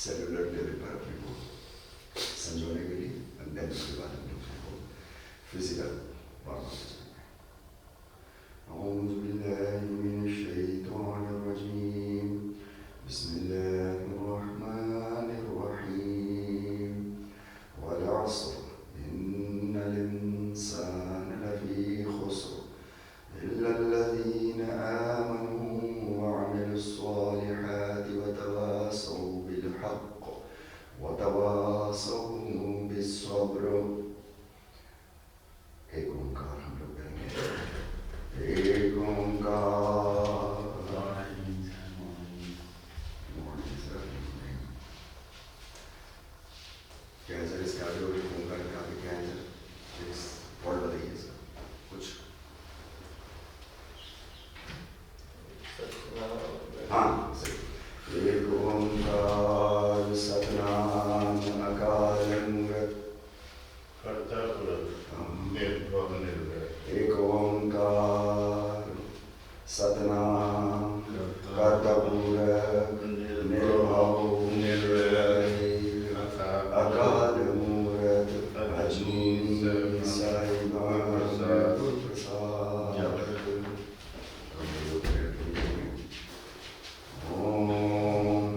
Cellular level पर अपने को संजोने के लिए, देन उसके बाद हम अपने को फिजिकल वार्म अप करेंगे। औज़ु बिल्लाहि मिनश शैतानिर रजीम, बिस्मिल्लाहिर रहमानिर रहीम, वल अस्र इन्नल इंसाना लफी खुस्र इल्लल्लज़ीना आमनू व अमिलुस्सॉलिहाति व तवासौ बिल हक़्क़ व तवासौ बिस्सब्र। एक ओंकार हम लोग करेंगे। एक ओंकार। क्या है सर इसका जो ओंकार का भी क्या है सर, इस वर्ड बताइए सर कुछ। हाँ सही। एक ओंकार सतनाम अकाल मूरत कर्ता पुरख निर्भव निर्वैर। एक ओंकार सतनाम कर्ता पुरख निर्भव निर्वैर अकाल मूरत अजूनी साईं प्रसाद। ओम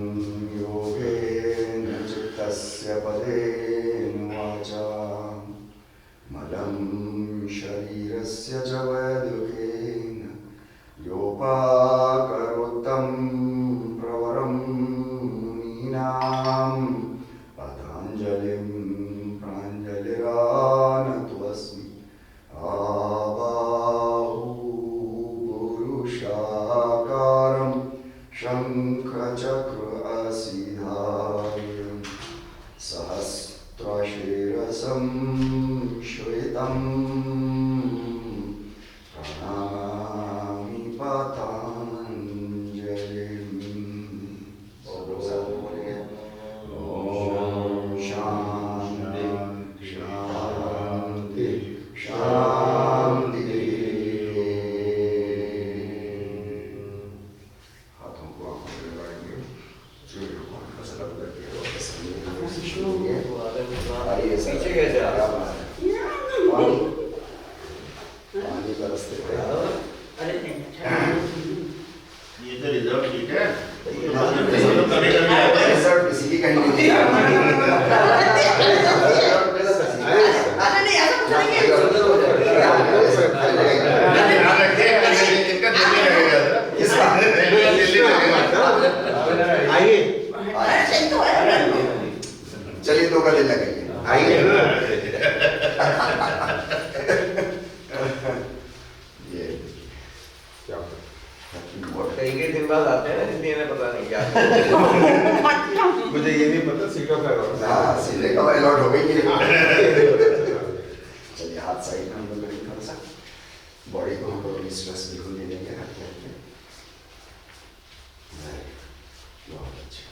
योगेन चित्तस्य पदेन वाचा मलं शरीरस्य च वैदुकेन योपाकरोत्तं प्रवरं मुनीनां पतञ्जलिं प्राञ्जलिरानतोऽस्मि। आबाहु पुरुषाकारं शङ्खचक्र असिधार्यं सहस्रशीर्षं श्वेतं प्रणमामि पतञ्जलिम्। ओम शांति शांति शांति। हाथों को आंखों में लगाएंगे, जो भगवान का सलाम करके आइए सर। पीछे कैसे आ रहा है? पानी बरसते थे। अरे नहीं, ये तो रिजर्व ठीक है। रिजर्व किसी की कहीं नहीं। अरे नहीं, ऐसा कुछ नहीं है। ध्यान रखिए, इनका दिल्ली लगेगा। किसका? दिल्ली लगेगा। आइए अरे सही तो है। चलिए, 2 गले लगाइए। आइए। ये क्या कई कई दिन बाद आते हैं, इसलिए इन्हें पता नहीं क्या। मुझे ये नहीं पता सीटों का अलॉट। हाँ, सीधे कब अलॉट हो गई। चलिए, हाथ साइड में हम लोग करेंगे, थोड़ा सा बॉडी को हम लोग स्ट्रेस बिल्कुल नहीं देंगे। हल्के हल्के। बहुत अच्छे।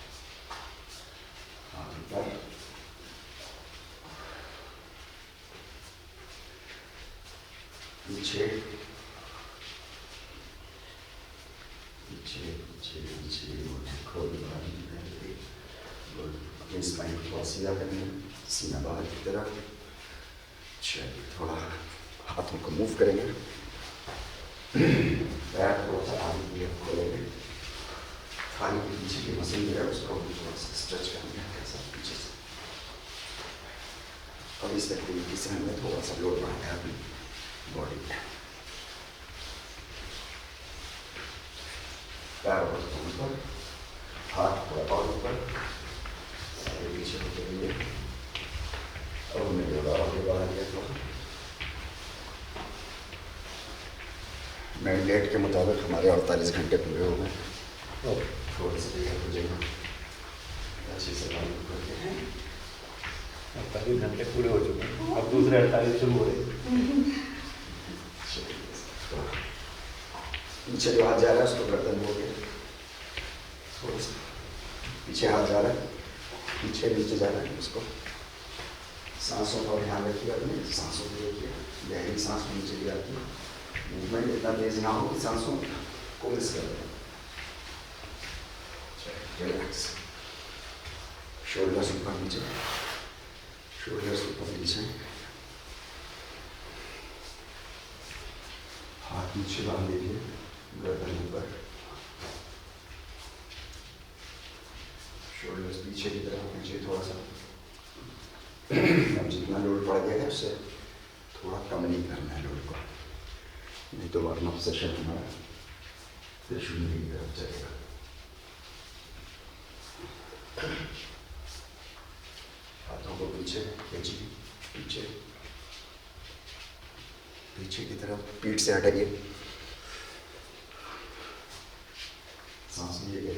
हाथ ऊपर। पीछे पीछे पीछे पीछे खोल अपनी स्पाइन को सीधा करना, सीना बाहर की तरफ। चलिए, थोड़ा हाथों को मूव करेंगे, पैर थोड़ा सा आगे की तरफ खोलेंगे, थाली के पीछे की मसल जो है उसको थोड़ा सा स्ट्रेच करेंगे, कैसा पीछे से। अब इस तरीके से हमने थोड़ा सा लोड बढ़ाया अपनी बॉडी पे। पैर और ऊपर, हाथ थोड़ा और ऊपर, सारे पीछे होते हुए। अब हमने जोड़ा और बढ़ा दिया थोड़ा। मैंडेट के मुताबिक हमारे 48 घंटे पूरे हो गए। थोड़ी सी देर हो जाएगा, अच्छे से लागू करते हैं। 48 घंटे पूरे हो चुके हैं, अब दूसरे 48 शुरू हो रहे हैं। पीछे जो हाथ जा रहा है उसको गर्दन हो गया, थोड़ा सा पीछे हाथ जा रहा है, पीछे नीचे जा रहा है उसको। सांसों का ध्यान रखिए, अपने सांसों को देखिए, गहरी सांस नीचे भी आती है। मूवमेंट इतना तेज ना हो कि सांसों को मिस कर दें। रिलैक्स। शोल्डर्स ऊपर नीचे, शोल्डर्स ऊपर नीचे, हाथ नीचे बांध लीजिए, गर्दन ऊपर, शोल्डर्स पीछे की तरफ नीचे थोड़ा सा। अब जितना लोड पड़ गया है उससे थोड़ा कम नहीं करना है लोड को, नहीं तो वार्म अप सेशन हमारा फिर शून्य की तरफ चलेगा। हाथों को पीछे खींचिए, पीछे पीछे की तरफ, पीठ से हटाइए, सांस लीजिए,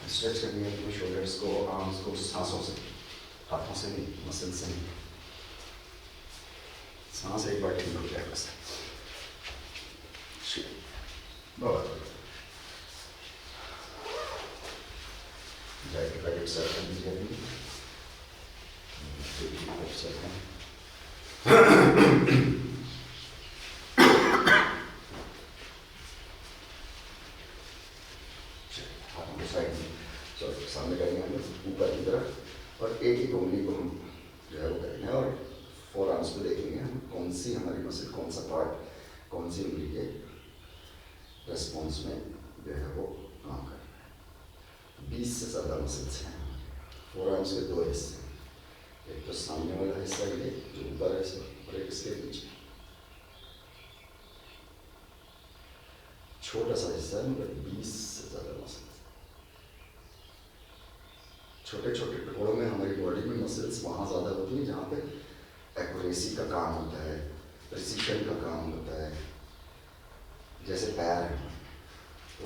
स्ट्रेच करिए अपने शोल्डर्स को, आर्म्स को, सांसों से, हाथों से नहीं, मसल से नहीं। सांस एक बार ठीक हो जाए बस। बहुत जैकेट वैकेट सर कर दीजिए अभी, हाथों के साइड में, सॉरी सामने करेंगे हम लोग ऊपर की तरफ, और एक एक उंगली को हम जो है वो करेंगे, और फोर आर्म्स को देखेंगे हम कौन सी हमारी मसल, कौन सा पार्ट, कौन सी उंगली के रेस्पॉन्स में जो है वो काम कर रहा है। 20 से ज़्यादा मसल्स हैं फोर आर्म्स के, दो हिस्से, एक तो सामने वाला हिस्सा ये जो ऊपर है और एक इसके नीचे, छोटा सा हिस्सा है मगर 20 से ज़्यादा मसल्स। छोटे छोटे टुकड़ों में हमारी बॉडी में मसल्स वहाँ ज़्यादा होती हैं जहाँ पे एक्यूरेसी का काम होता है, प्रिसिशन का काम होता है। जैसे पैर है,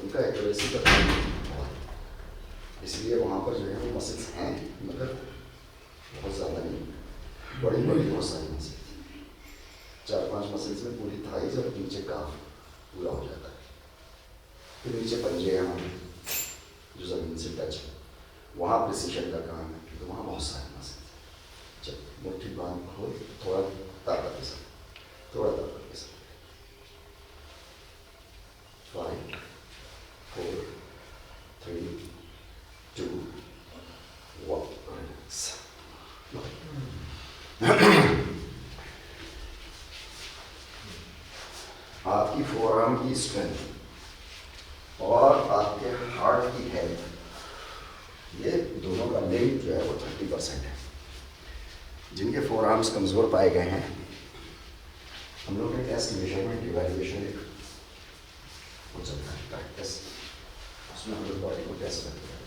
उनका एक्यूरेसी का काम बहुत, इसलिए वहाँ पर जो है वो मसल्स हैं मगर बहुत ज़्यादा नहीं, बड़ी बड़ी बहुत सारी मसल्स, 4-5 मसल्स में पूरी थाइज और नीचे काफ पूरा हो जाता है। फिर नीचे पंजे हैं हमारे जो ज़मीन से टच है, वहाँ प्रिसिशन का काम है, क्योंकि वहाँ बहुत सारे मसल्स। जब मुट्ठी बांध खोल, थोड़ा ताकत के साथ, थोड़ा ताकत के साथ, 5, 4, 3, 2, 1, relax। आपकी फोरआर्म की स्ट्रेंथ और आपके हार्ट की हेल्थ, ये दोनों का लिंक जो है वो 30% है। जिनके फोरआर्म्स कमज़ोर पाए गए हैं, हम लोग ने टेस्ट मेजरमेंट इवैल्यूएशन एक हो सकता है प्रैक्टिस, उसमें हम लोग बॉडी को टेस्ट करते हैं।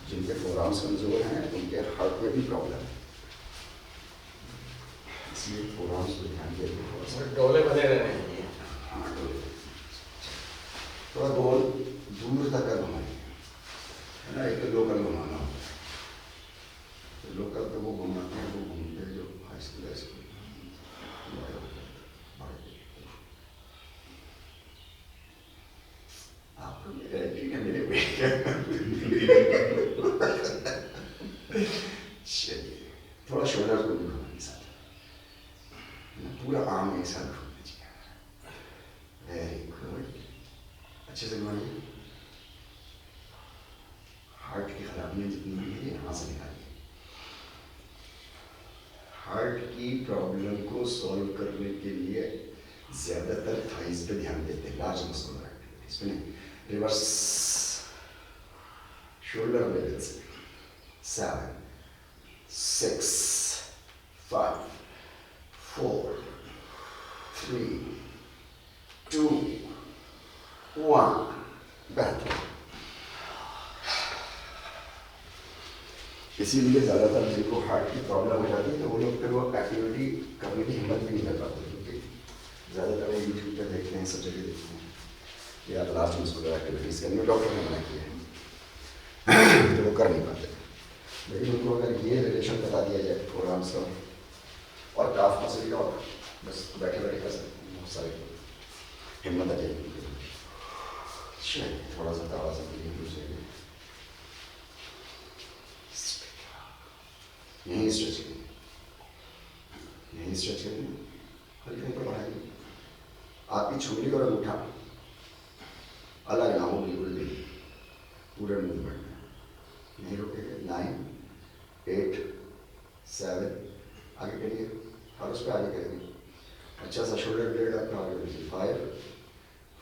जिनके फोरआर्म्स कमज़ोर हैं उनके हार्ट में भी प्रॉब्लम है, इसलिए फोरआर्म्स को ध्यान देते थोड़ा सा डोले बने रहने चाहिए। हाँ, थोड़ा गोल दूर तक घुमाइए, है ना। एक तो लोकल घुमाना होता है, तो लोकल तो वो घुमाते हैं, वो घूमते हैं जो हाई स्कूल आपको मेरे एंट्री का मेरे चलिए थोड़ा शोल्डर को भी घुमाने साथ, पूरा आर्म एक साथ घूमना चाहिए। वेरी गुड, अच्छे से घुमाइए। हार्ट की खराबियाँ जितनी है यहाँ से निकालिए। हार्ट की प्रॉब्लम को सॉल्व करने के लिए ज़्यादातर थाइज पे ध्यान देते हैं, लार्ज मस्कुलर एक्टिविटीज पे नहीं, रिवर्स शोल्डर लेवल से। 7, 6, 5, 4, 3, 2, 1, बेहतर। इसीलिए ज़्यादातर जिनको हार्ट की प्रॉब्लम हो जाती है तो वो लोग फिर वो एक्टिविटी करने की हिम्मत भी नहीं कर पाते, क्योंकि ज़्यादातर वो यूट्यूब पर देखते हैं, सब जगह देखते हैं या लास्ट मस्कुलर एक्टिविटीज़ करनी, डॉक्टर ने मना किया है तो वो कर नहीं पाते। लेकिन उनको अगर ये रिलेशन बता दिया जाए फोरआर्म्स का और काफ मसल का, बस बैठे बैठे कर सकते हैं, बहुत सारे हिम्मत आ जाएगी। थोड़ा सा तावा सा दूसरे यहीं स्ट्रेच करेंगे, यहीं स्ट्रेच करेंगे, हल्के पर बढ़ाएंगे। आपकी छुरी और अंगूठा अलग ना हो, बिल्कुल भी पूरे मूवमेंट में नहीं रुकेंगे। 9 8 7 आगे करिए और उस पर आगे करेंगे। अच्छा सा शोल्डर ब्लेड आपका आगे करिए। 5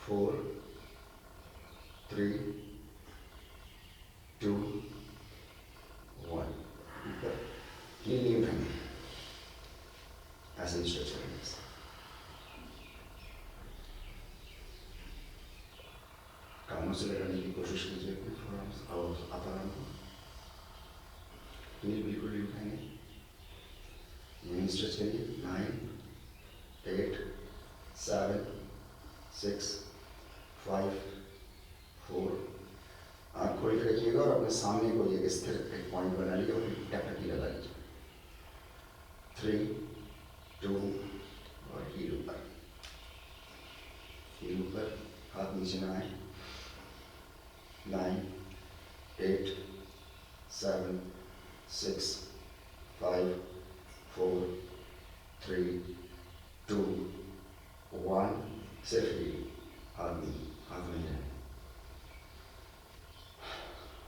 4 3 2 1 ऊपर नीचे उठाएंगे, ऐसे ही स्ट्रेच करेंगे। कानों से लगाने की कोशिश कीजिए अपने फोरआर्म्स और अपर आर्म को। नील बिल्कुल नहीं उठाएंगे, यहीं स्ट्रेच करिए। 9 8 7 6 5 4 आँख खोल के रखिएगा और अपने सामने को एक स्थिर एक पॉइंट बना लीजिए और टपकी लगा लीजिए। 3 2 और हील ऊपर, हील ऊपर, हाथ नीचे ना आए। 9 8 7 6 5 4 3 2 1 सिर्फ हील, हाथ नहीं है।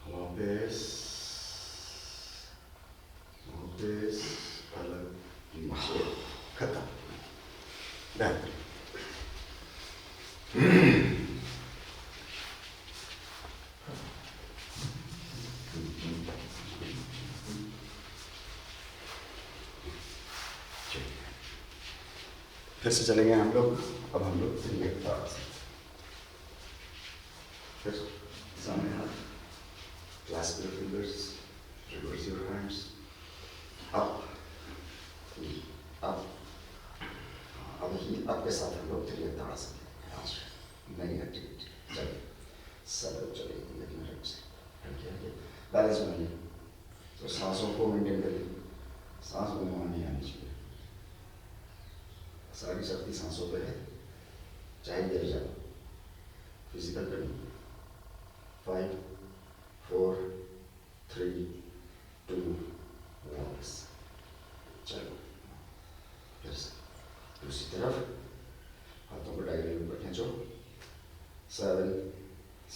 वापस अलग नीचे, खत्म। बेहतर। फिर से चलेंगे हम लोग। अब हम लोग फिर सामने हाथ, clasp your fingers, reverse your hands, up, up. अब ही आपके साथ हम लोग ताड़ासन नहीं हटी, चलिए सब लोग चलेंगे लेकिन हल्के बैलेंस बनाइए। तो सांसों को मेंटेन करिए, सांस में नहीं आनी चाहिए। सारी शक्ति सांसों पे है, चाहे गिर जाओ। फिजिकल करिए। 5 4 3 2 1 चलो। फिर से दूसरी तरफ हाथों को डायरेक्ट ऊपर खींचो। 7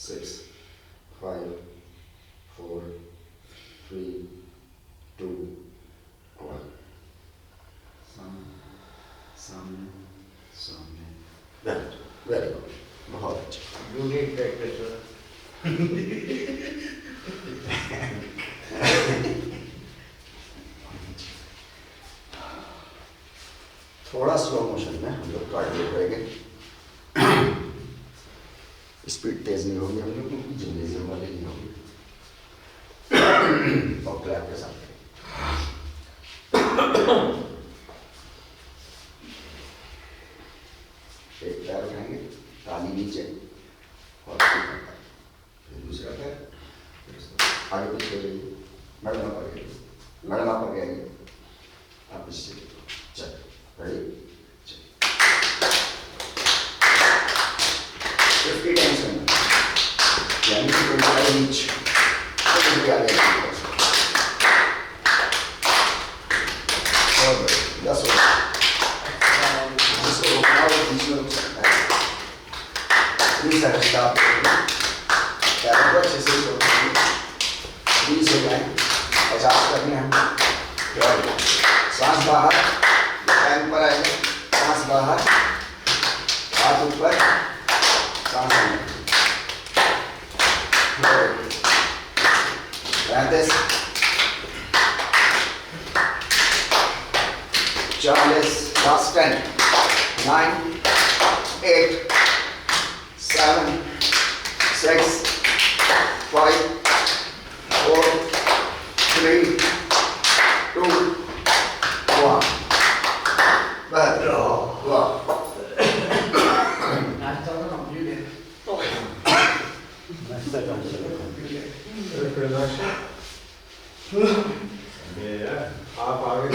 6 5 4 3 2 1 सामने सामने। वेरी गुड, बहुत अच्छा। You need practice, sir. थोड़ा स्लो मोशन में हम लोग कार्डियो करेंगे। स्पीड तेज नहीं होगी हम लोग की, जिम्नेजियम वाली नहीं होगी। और क्लैप के साथ एक पैर उठाएंगे, ताली नीचे और फिर दूसरा पैर, फिर आगे पीछे हो जाइए। मैडम आप आगे, मैडम आप आगे आइए, आप पीछे चलिए। रेडी? 50 टाइम्स करना, यानी कि 25 इंच आगे। और 10 हो जिसको रोकना हो बीच में रुक सकता है। प्लीज स्टॉप, पैरों को अच्छे से छोड़िए। 20 हो जाए, 50 करने हैं। सांस बाहर, पैर ऊपर आएगा, सांस बाहर, हाथ ऊपर, सांस अंदर। 40, last 10, 9 8 7 6 5 4 3 2 1 बस वाह। आप आगे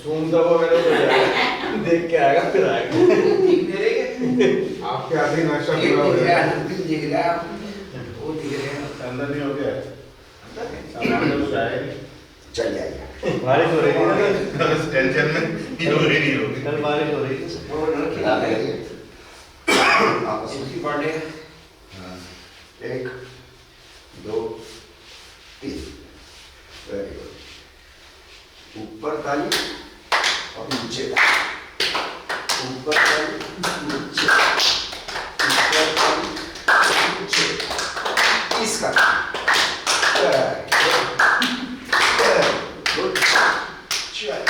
सूम दबो मैंने देख के आएगा फिर आएगा। आपके आगे नाश्ता पूरा हो गया। वो दिख रहे हैं अंदर नहीं हो गया, सामान तो आए। चल जाएगा। बारिश हो रही थी ना, बस टेंशन में ये हो रही नहीं होगी। कल बारिश हो रही थी। खिलाने लगे आपस में। 1 2 ऊपर ताली और नीचे ऊपर ताली नीचे ऊपर ताली नीचे इसका गुड चल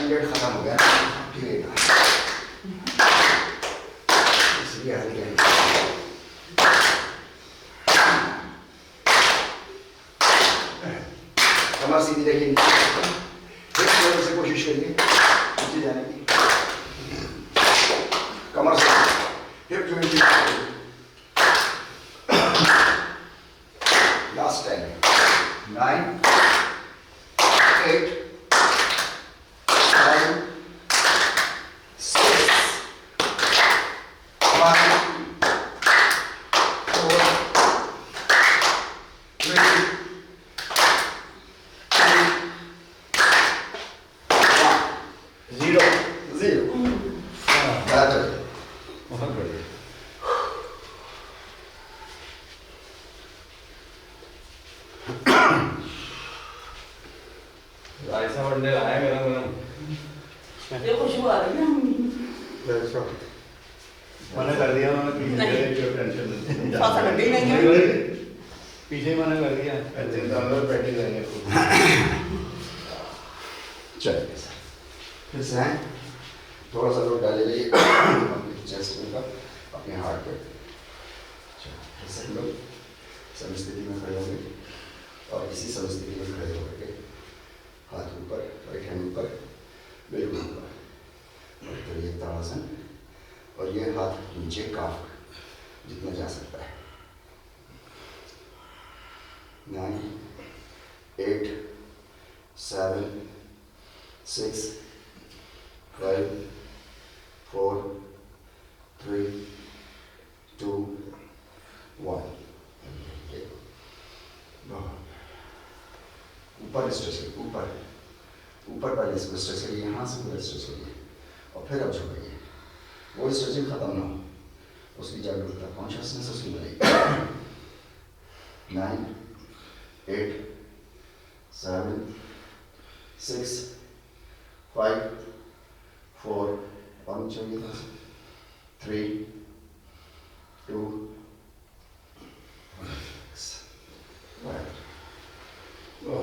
मिनट खत्म हो गया ठीक है इसलिए हल गया कमर सीधी रखिए नीचे से कोशिश करिए नीचे जाने की कमर से हिप जॉइंट लास्ट टाइम 9 8 5 6 5 4 3 0 बहुत बढ़िया। रायसा बंडल आया गरम गरम। ये खुशबू आ रही है मना कर दिया उन्होंने पीछे जो टेंशन थोड़ा सा गड्ढे में क्या? पीछे मना कर दिया। चिंता अंदर बैठी रहेंगे चलिए सर फिर से हैं थोड़ा सा लोड डाले जाइए अपने चेस्ट में का अपने हार्ट पे फिर से हम लोग समस्थिति में खड़े होंगे और इसी समस्थिति में खड़े होकर के हाथ ऊपर राइट हैंड ऊपर बिल्कुल ऊपर और फिर ये ताड़ासन और ये हाथ नीचे काफ जितना जा सकता है 9 8 7 6 5 4 3 2 1 ऊपर स्ट्रेच करिए ऊपर पहले इसको स्ट्रेच करिए यहाँ से पूरा स्ट्रेच करिए और फिर अब झुकाइए वो स्ट्रेचिंग खत्म ना हो उसकी जागरूकता कॉन्शियसनेस उसकी बनेगी 9 8 7 6 5 4 और नीचे 3 2 right go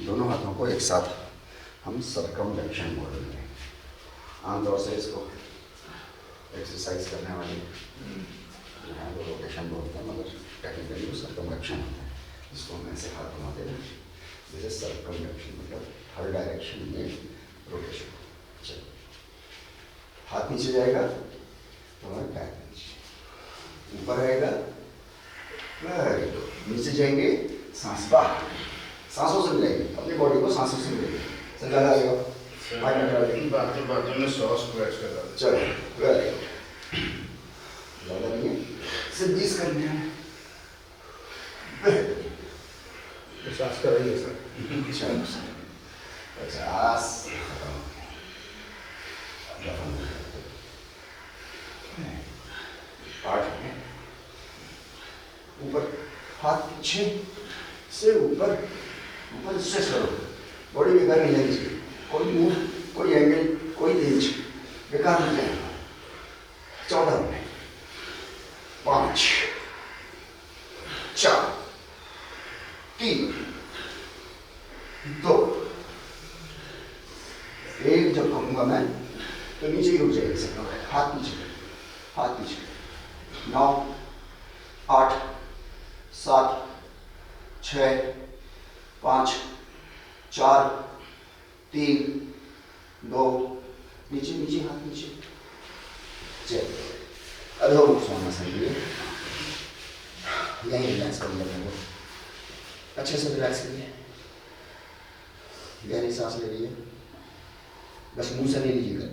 दोनों हाथों को एक साथ हम सर्कमवेंशन बोल रहे हैं आमतौर से इसको एक्सरसाइज करने वाले यहाँ तो रोटेशन बोलते हैं मगर टेक्निकली वो सर्कमवेंशन होता है जिसको हम ऐसे हाथ घुमाते हैं जैसे सर्कमवेंशन मतलब हर डायरेक्शन में रोटेशन चलो हाथ नीचे जाएगा तो हमारे बैक नीचे ऊपर आएगा नीचे जाएंगे सांस बाहर सांसों से मिलाएंगे अपनी बॉडी को सांसों से मिलाएंगे समझा जाएगा बाजू में सॉस स्क्वैच कर रहा है चलो वेरी ज़्यादा नहीं है सिर्फ 20 करने हैं सांस कर रही है सर चलो सर 50 8 ऊपर हाथ पीछे से ऊपर स्ट्रेच करो बॉडी बेकार नहीं जानी चाहिए कोई मूव कोई एंगल कोई रेंज बेकार नहीं जाएगा 14 में 5 4 3 2 1 जब कहूँगा मैं तो नीचे ही रुक जाएगी सब लोग हाथ पीछे 9 8 7 6 5 4 3 2 नीचे हाथ नीचे चलिए अधोमुख स्वानासन के लिए यहीं रिलैक्स करिए अपने को अच्छे से रिलैक्स करिए गहरी सांस ले लीजिए बस मुंह से नहीं लीजिएगा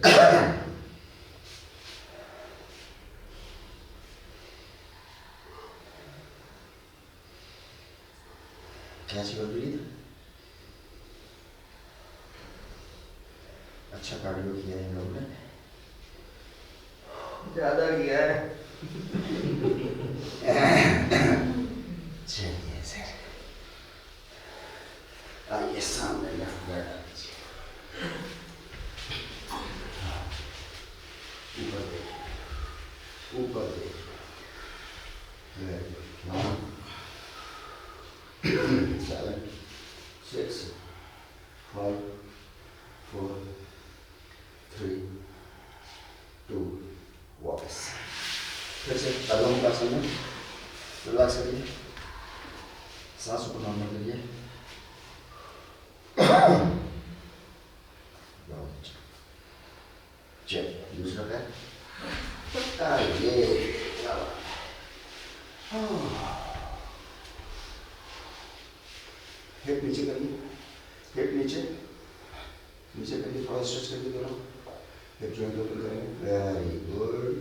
कैसे ब्रीथ अच्छा कार्डियो किया है इन लोगों ने। ज्यादा किया है। चलिए सर, आइए सामने लेफ्ट बैठ लीजिए, ऊपर देखिए, ऊपर देखिए। Very good. 7, 6, 5, 4, 3, 2, वापस। फिर से अलोम में रिलैक्स करिए, सांसों को नॉर्मल करिए। चलिए दूसरा पैर, आइए, हिप नीचे करिए, हिप नीचे नीचे करिए, थोड़ा स्ट्रेच करिए दोनों, हिप जॉइंट ओपन करेंगे। Very good.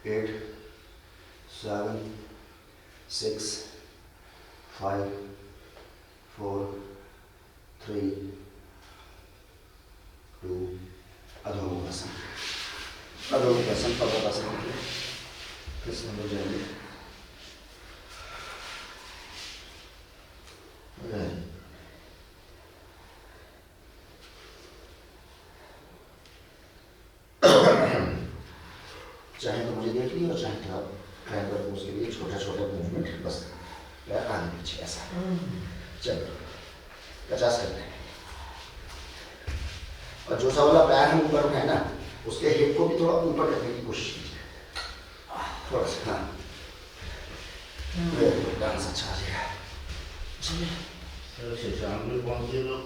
8, 7, 6, 5, 4, 3, 2, अधोमुखासन, अधोमुखासन, पद्मासन। फिर से हम लोग जाएंगे। चाहे तो मुझे देख लीजिए और चाहे तो आप ट्राई कर दो, उसके लिए छोटा छोटा मूवमेंट, बस पैर आगे पीछे ऐसा। चलो 50 करते हैं। और जो सा वाला पैर हम ऊपर उठाए ना, उसके हिप को भी थोड़ा ऊपर करने की कोशिश कीजिए, थोड़ा सा। हाँ, डांस अच्छा आ जाएगा। चलिए शाम में पहुंच गए लोग।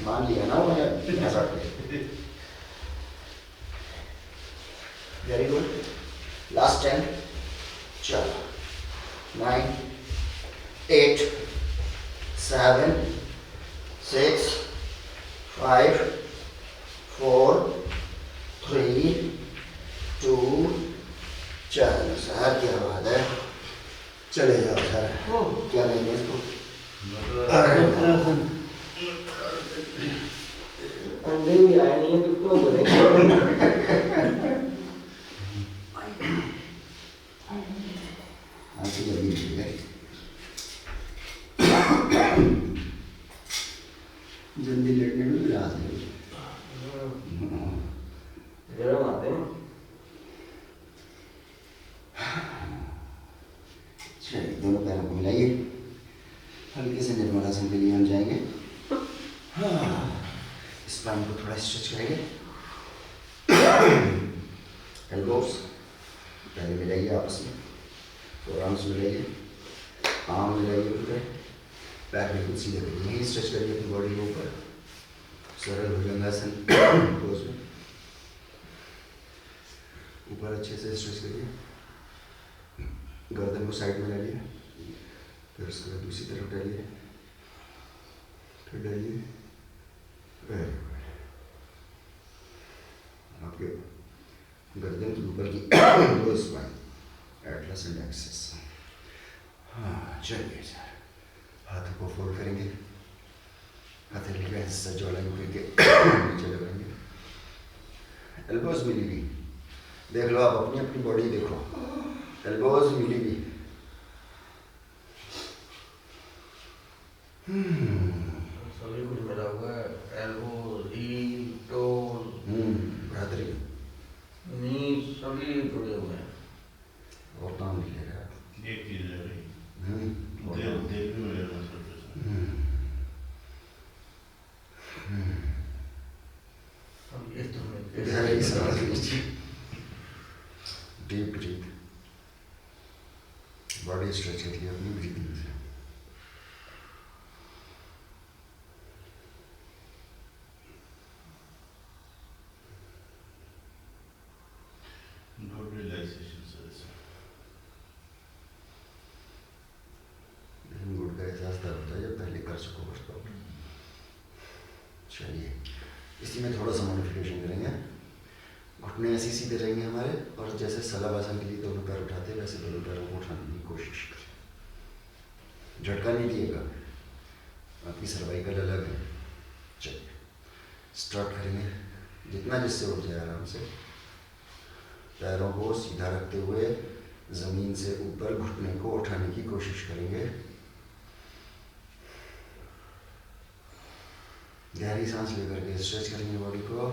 मान लिया ना मैंने ऐसा। Very good. लास्ट 10। चलो 9, 8, 7, 6, 5, 4, 3, 2, चलो सर, क्या बात है। चले जाओ सर। क्या लेंगे इसको? अंडे भी आए नहीं है तो बोले। आपकी जल्दी मिल गई, जल्दी लेटने में भी रात है। गरम आते हैं। चलिए दोनों पैरों को मिलाइए, हल्के से निर्मलासन के लिए हम जाएंगे। स्पाइन को थोड़ा स्ट्रेच करेंगे। एल्बोस पहले मिलाइए आपस में, फोरआर्म्स मिलाइए, आर्म मिलाइए ऊपर, पैर बिल्कुल सीधे करिए, यहीं स्ट्रेच करिए अपनी बॉडी को ऊपर, सरल भुजंगासन पोज में। ऊपर अच्छे से स्ट्रेच करिए, गर्दन को साइड में डालिए, फिर उसके बाद दूसरी तरफ डालिए, फिर डालिए। आपके गर्दन के ऊपर की लो स्पाइन, एटलस एंड एक्सिस। हाँ चलिए सर, हाथों को फोल्ड करेंगे, हथेली का हिस्सा ज्वालामुखी के नीचे लगाएंगे, एल्बोज मिली हुई। देख लो आप अपनी अपनी बॉडी देखो, एल्बोज मिली हुई। सभी कुछ मिला हुआ है, एल्बो, हील, टोन, बरादरी, नी, सभी जुड़े हुए हैं। और काम मिलेगा। एक चीज है भाई, और देख काम। देख भी मिलेगा सब। अब ये तो मैं इधर ही सांस लीजिए, डीप ब्रीथ, बॉडी स्ट्रेच करिए अपनी ब्रीथिंग से। गुड रिलैक्सेशन सर इसमें। लेकिन गुड का एहसास तब होता है जब पहले कर चुको वर्कआउट। चलिए इसी में थोड़ा सा मॉडिफिकेशन करेंगे, घुटने ऐसे सीधे रहेंगे हमारे, और जैसे सलाबासन के लिए दोनों पैर उठाते हैं वैसे दोनों पैरों को उठाने की कोशिश करें। झटका नहीं दिएगा, आपकी सर्वाइकल अलग है। चलिए स्टार्ट करेंगे, जितना जिससे हो जाए आराम से। पैरों को सीधा रखते हुए ज़मीन से ऊपर घुटने को उठाने की कोशिश करेंगे। गहरी सांस लेकर के स्ट्रेच करेंगे बॉडी को।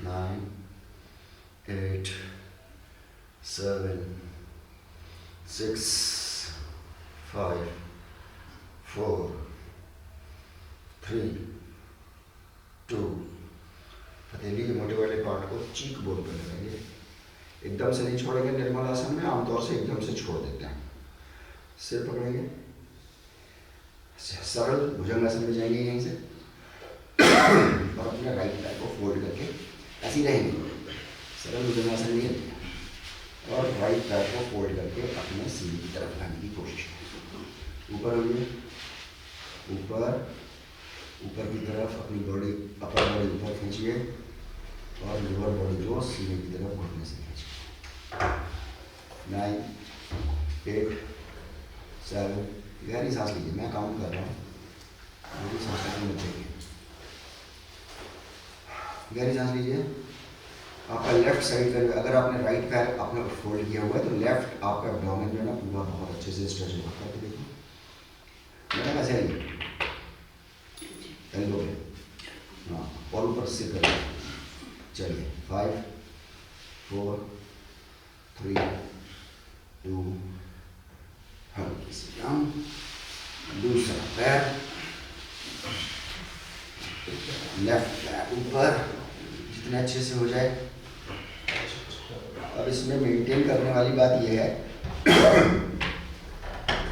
9, 8, 7, 6, 5, 4, 3, 2। हथेली के मोटे वाले पार्ट को चीक बोन पर लगाएंगे। एकदम से नहीं छोड़ेंगे। निर्मल आसन में आमतौर से एकदम से छोड़ देते हैं। सिर पकड़ेंगे, सरल भुजंगासन में जाएंगे यहीं से और अपने राइट पैर को फोल्ड करके ऐसे ही रहेंगे। सरल भुजंगासन में और राइट पैर को फोल्ड करके अपने सीढ़ी की तरफ लाने की कोशिश करें। ऊपर होइए, ऊपर ऊपर की तरफ अपनी बॉडी, अपर बॉडी ऊपर खींचिए और लोअर बॉडी को सीने की तरफ घुटने से खींचिए। 9, 8, 7। गहरी सांस लीजिए, मैं काउंट कर रहा हूँ, मेरी सांस में चाहिए। गहरी सांस लीजिए। आपका लेफ्ट साइड का, अगर आपने राइट पैर आपने फोल्ड किया हुआ है तो लेफ्ट आपका एब्डोमेन जो है ना पूरा बहुत अच्छे से स्ट्रेच होगा। करके देखिए मेरा कैसे है, एल्बो में, हाँ, और ऊपर से करिए। चलिए 5, 4, 3, 2। हल्की सी डाउन। दूसरा पैर, लेफ्ट पैर ऊपर, जितने अच्छे से हो जाए। अब इसमें मेंटेन करने वाली बात यह है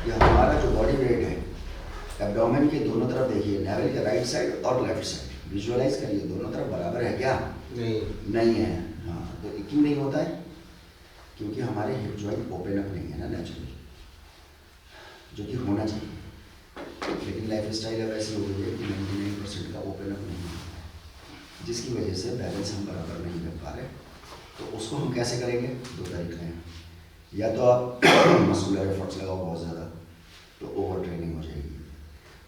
कि हमारा जो बॉडी वेट है एब्डोमेन के दोनों तरफ देखिए, नेवल के राइट साइड और लेफ्ट साइड विजुअलाइज करिए, दोनों तरफ बराबर है क्या? नहीं है। हाँ, तो क्यों नहीं होता है? क्योंकि हमारे हिप जॉइंट ओपन अप नहीं है ना नेचुरली, जो कि होना चाहिए। लेकिन लाइफ स्टाइल अब ऐसी हो गई है कि 99% का ओपन अप नहीं होता है, जिसकी वजह से बैलेंस हम बराबर नहीं कर पा रहे। तो उसको हम कैसे करेंगे? 2 तरीके हैं। या तो आप मस्कुलर एफर्ट्स लगाओ बहुत ज़्यादा, तो ओवर ट्रेनिंग हो जाएगी,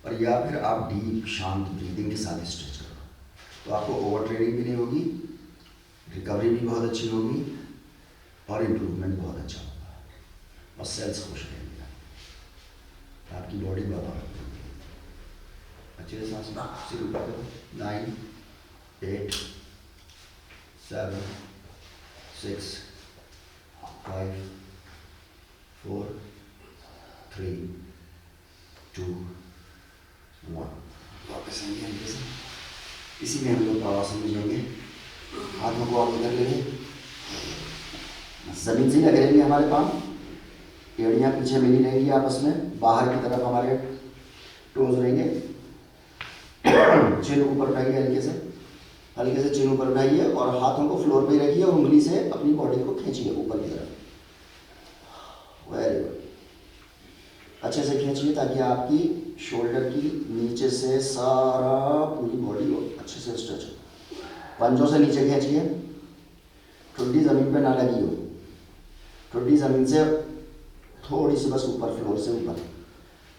और या फिर आप डीप शांत ब्रीदिंग के साथ स्ट्रेच करो, तो आपको ओवर ट्रेनिंग भी नहीं होगी, रिकवरी भी बहुत अच्छी होगी और इम्प्रूवमेंट बहुत अच्छा होगा और सेल्स खुश रहेंगे, आपकी बॉडी बहुत अच्छे से सांस सिर ऊपर करो। 9, 8, 7, 6, 5, 4, 3, 2, 1। वापस आएंगे हल्के से। इसी में हम लोग ताड़ासन में जाएंगे। हाथों को आप इधर लेंगे, जमीन से लगेंगे हमारे पाँव, एड़ियाँ पीछे मिली रहेंगी आपस में, बाहर की तरफ हमारे टोज रहेंगे। चिन ऊपर उठाइए, हल्के से चिन ऊपर उठाइए और हाथों को फ्लोर पे ही रखिए और उंगली से अपनी बॉडी को खींचिए ऊपर की तरफ। वेरी गुड, अच्छे से खींचिए ताकि आपकी शोल्डर की नीचे से सारा पूरी बॉडी को अच्छे से स्ट्रेच हो। पंजों से नीचे खींचिए, ठुड्डी ज़मीन पे ना लगी हो, ठुड्डी ज़मीन से थोड़ी सी बस ऊपर, फ्लोर से ऊपर,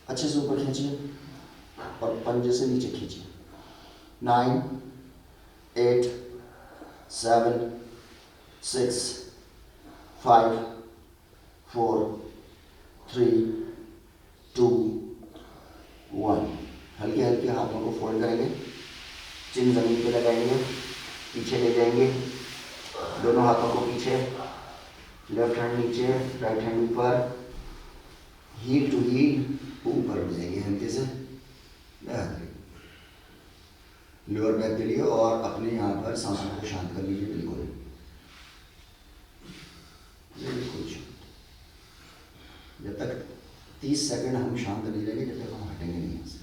अच्छे से ऊपर खींचिए और पंजे से नीचे खींचिए। 9, 8, 7, 6, 5, 4, 3, 2, 1। हल्के हल्के हाथों को फोल्ड करेंगे, चिन ज़मीन पे लगाएंगे, पीछे ले जाएंगे, दोनों हाथों को पीछे, लेफ्ट हैंड नीचे, राइट हैंड ऊपर, हील टू हील ऊपर हो जाएंगे हल्के से। लोअर बैक के लिए और अपने यहाँ पर सांसों को शांत कर लीजिए। बिल्कुल जब तक 30 सेकंड हम शांत नहीं रहेंगे, जब तक हम हटेंगे नहीं यहाँ से।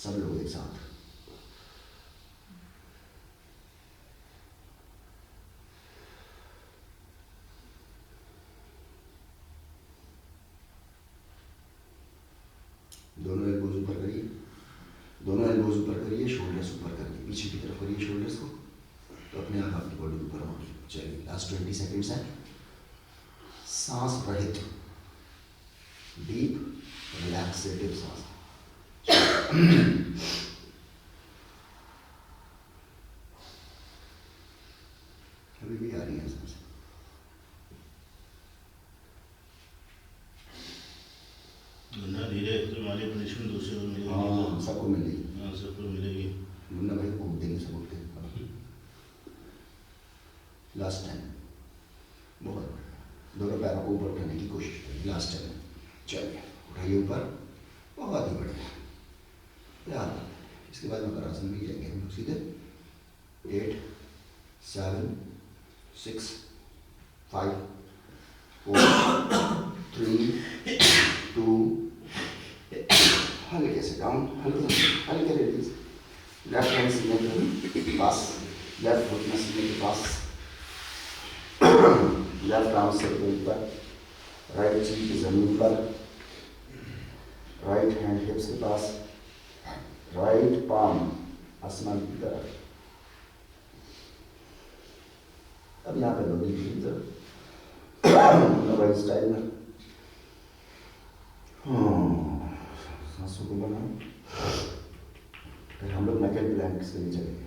सब लोग एक साथ। दोनों एल्बोज ऊपर करिए, दोनों एल्बोज ऊपर करिए, शोल्डर्स ऊपर करिए, पीछे की तरफ करिए शोल्डर्स को, तो अपने आप आपकी बॉडी ऊपर होगी। चलिए लास्ट 20 सेकंड्स है। सांस रहित डीप रिलैक्सेटिव सांस। लेंगे सांस। धीरे तुम्हारी पनिशमेंट दूसरे को मिलेगी। हाँ सबको मिलेगी। हाँ सबको मिलेगी। मुन्ना भाई को देंगे सब उठते। लास्ट टाइम बहुत दोनों पैरों को ऊपर उठाने की कोशिश करें। लास्ट टाइम चलिए उठाइए ऊपर, बहुत ही बढ़िया। याद इसके बाद मकर आसन में जाएंगे हम लोग सीधे। 8 7 6 5 4 3 2 हल्के से डाउन, हल्के रिलीज। लेफ्ट हैंड सीने के पास, लेफ्ट फुट में सीने के पास, लेफ्ट आर्म से ऊपर, राइट चीज जमीन पर, राइट हैंड हिप्स के पास, राइट पाम आसमान की तरफ। अब यहाँ पे लोडिंग की तरफ राइट स्टाइल में सांसों को बनाओ। फिर हम लोग नकल प्लैंक्स के लिए चलेंगे।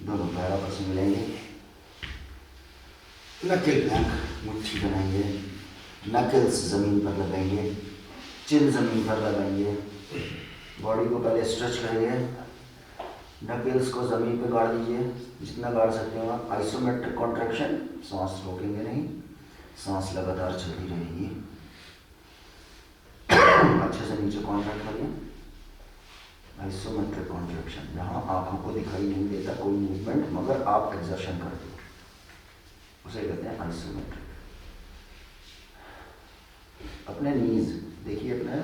दोनों पैर आपस में मिलेंगे, नकल प्लैंक मुट्ठी बनाएंगे, नकल्स जमीन पर लगाएंगे, चिन जमीन पर लगाएंगे। बॉडी को पहले स्ट्रेच करेंगे, नकल्स को जमीन पे गाड़ दीजिए जितना गाड़ सकते हो आप। आइसोमेट्रिक कॉन्ट्रैक्शन, सांस रोकेंगे नहीं, सांस लगातार चलती रहेगी। अच्छे से नीचे कॉन्ट्रैक्ट करिए। आइसोमेट्रिक कॉन्ट्रैक्शन, जहाँ आंखों को दिखाई नहीं देता कोई मूवमेंट मगर आप एक्सर्शन करते हो, उसे कहते हैं आइसोमेट्रिक। अपने नीज देखिए, अपने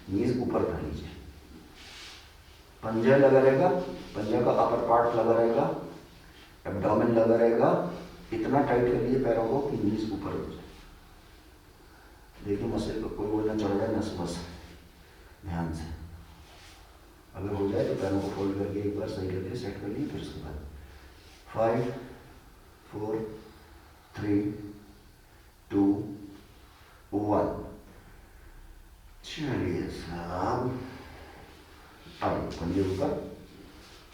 नीज ऊपर कर लीजिए, पंजा लगा रहेगा, पंजा का अपर पार्ट लगा रहेगा, एब्डोमेन लगा रहेगा। इतना टाइट कर लीजिए पैरों को कि नीज ऊपर हो जाए। देखिए मसल को कोई बोलना चढ़ जाए नस बस, ध्यान से। अगर हो जाए तो पैरों को फोल्ड करके एक बार सही करके सेट कर लीजिए। फिर उसके बाद 5 4 3 2 1। चलिए साहब, अब पंजे ऊपर,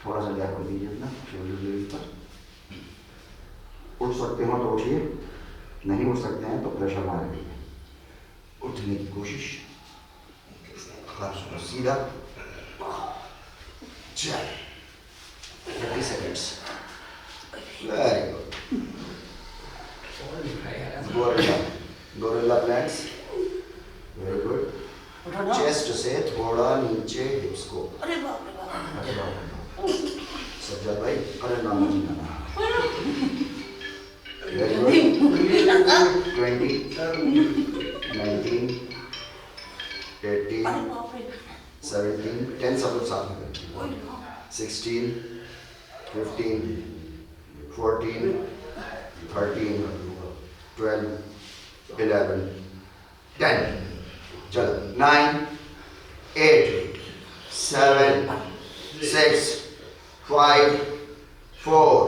थोड़ा सा गैप कर दीजिए अपना शोल्डर के ऊपर। उठ सकते हो तो उठिए, नहीं उठ सकते हैं तो प्रेशर मार दीजिए। उठने की कोशिश, सीधा। चल 30 seconds, very good. Gorilla planks, very good. Chest से थोड़ा नीचे हिप्स को। अरे बाप रे बाप। अरे बाप रे, सज्जाद भाई, अरे नाम नहीं आना। Very good. 20 19 18 अरे बाप रे। 17 10 सब लोग साथ में करें। 16 15 14 13 12 11 10। चलो 9 8 7 6 5 4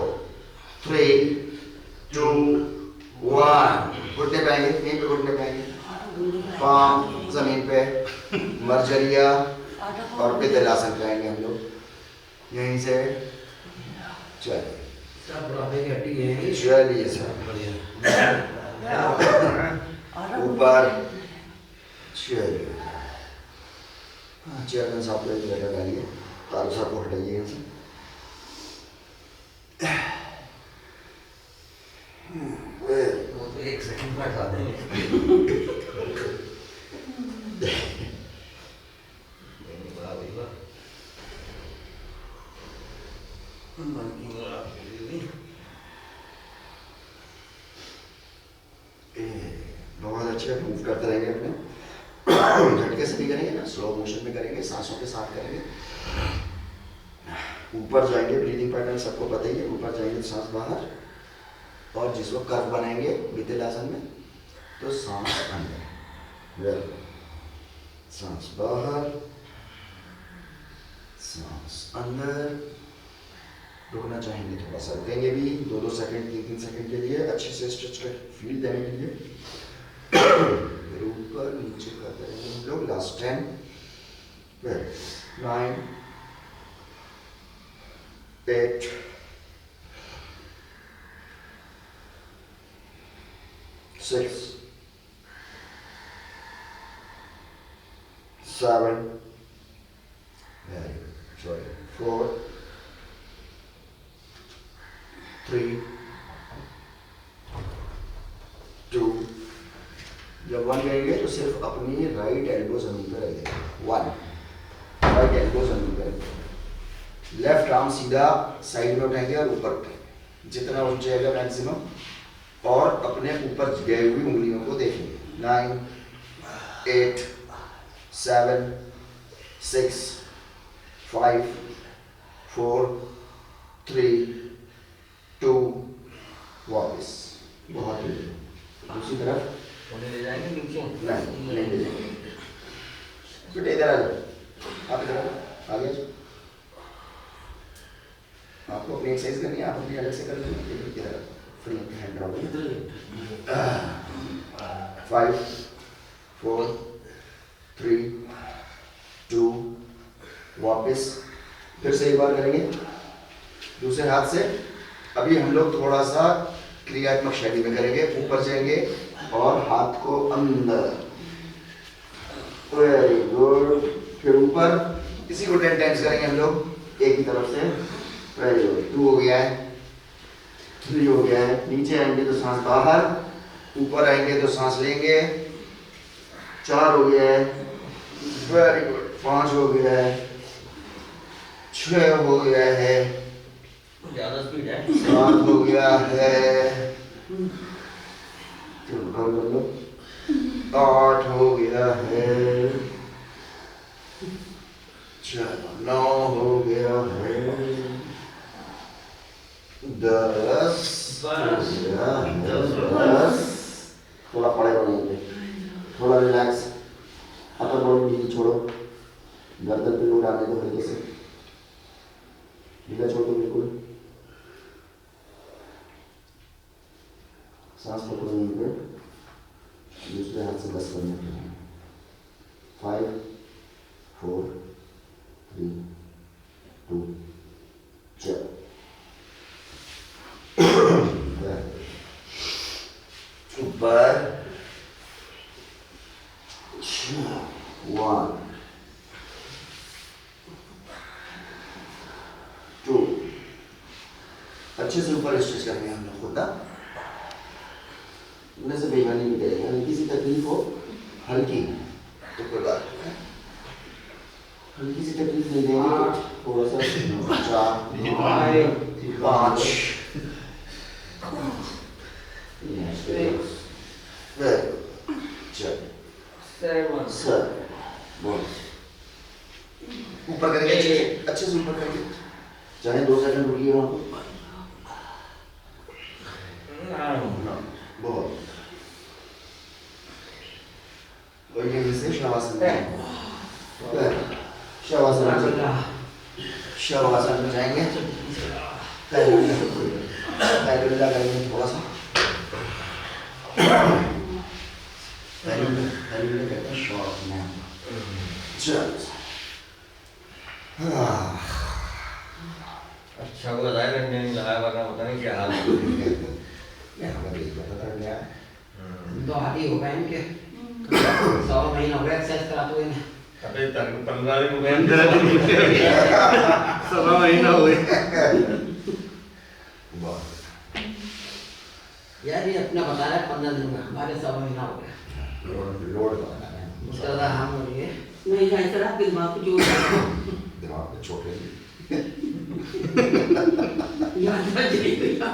3 2 1। घुटने पे आएंगे, यहीं पे घुटने पे आएंगे, पाम जमीन पे, मर्जरिया और पितलासन कराएंगे हम लोग यहीं से। चलिए चलिए सर, ऊपर चलिए। हाँ चेयरमैन साहब को एक लेटर डालिए, तारू साहब को हटाइए यहाँ से। एक सेकंड में हटा देंगे। बहुत अच्छे मूव करते रहेंगे अपने, झटके से नहीं करेंगे ना, स्लो मोशन में करेंगे, सांसों के साथ करेंगे। ऊपर जाएंगे, ब्रीदिंग पैटर्न सबको पता ही है। ऊपर जाएंगे तो सांस बाहर, और जिस वक्त कर्व बनाएंगे वितलासन में तो सांस अंदर, सांस बाहर, सांस अंदर, रुकना चाहेंगे थोड़ा सा, रुकेंगे भी 2-2 सेकंड 3-3 सेकंड के लिए, अच्छे से स्ट्रेच कर फील देने के लिए। फिर ऊपर नीचे करते रहेंगे हम लोग। लास्ट 10, 9, 8, 6, 7, 4, 3, 2, जब 1 करेंगे तो सिर्फ अपनी राइट एल्बो जमीन पर रहेगा। 1, राइट एल्बो जमीन पर, लेफ्ट आर्म सीधा साइड में उठाएंगे और ऊपर उठाएंगे जितना उठ जाएगा मैक्सिमम, और अपने ऊपर गई हुई उंगलियों को देखेंगे। 9, 8, 7, 6, 5, 4, 3, 2, वापस। बहुत ही दूसरी तरफ उन्हें ले जाएंगे नीचे? नहीं ले जाएंगे। बेटा इधर आ जाओ, आप इधर आओ, आगे आ जाओ। आपको अपनी एक्सरसाइज करनी है, आप अपनी अलग से कर लेंगे। इधर फ्री हैंड ड्रॉप। 5, 4, 3, 2, वापस। फिर से एक बार करेंगे दूसरे हाथ से। अभी हम लोग थोड़ा सा क्रियात्मक शैली में करेंगे। ऊपर जाएंगे और हाथ को अंदर, वेरी गुड। फिर ऊपर, इसी को 10 टाइम्स करेंगे हम लोग एक ही तरफ से। Very good. 2 हो गया है, 3 हो गया है। नीचे आएंगे तो सांस बाहर, ऊपर आएंगे तो सांस लेंगे। 4 हो गया है, वेरी गुड। 5 हो गया है, 6 हो गया है, ज़्यादा स्पीड है। 7 हो गया है, 8 हो गया है, 9 हो गया है, 10 थोड़ा पड़ेगा नहीं, थोड़ा रिलैक्स। अपर बॉडी ढीली छोड़ो, गर्दन पे लोड आने दो हल्के से, ढीला छोड़ दो बिल्कुल। सांस पकड़ो यहीं पे, दूसरे हाथ से 10 करने के लिए। 5, 4, 3, 2, चलो। ऊपर 1, 2, अच्छे से ऊपर स्ट्रेच करेंगे हम लोग खुद ना, उन्हें से बेईमानी नहीं करेंगे। हल्की सी तकलीफ हो, हल्की तो कोई बात नहीं, हल्की सी तकलीफ नहीं देंगे तो थोड़ा सा 4, 5, 7, ऊपर करेंगे अच्छे से ऊपर करेंगे, चाहे 2 सेकंड रुकिए वहाँ पर। बहुत से शवासन शवासन में जाएंगे। पैरुला करेंगे थोड़ा सा, पैरुला कहते हैं शॉर्ट में। चल अच्छा हुआ लाइव नहीं लगाया, वरना पता नहीं क्या हाल है। तो हाथी हो गए इनके 100 महीना हो गया एक्सरसाइज कराते हुए। अबे 15 दिन हो गए, 16 महीना हो गए। यार ये अपना बता रहा है 15 दिन में, हमारे 100 महीना हो गया। लोड बना रहे हैं, मुश्किल हम हो रही है। नहीं जाए सर, आपके दिमाग को जोड़ दिमाग पे चोट लगी। याद आ जाएगा।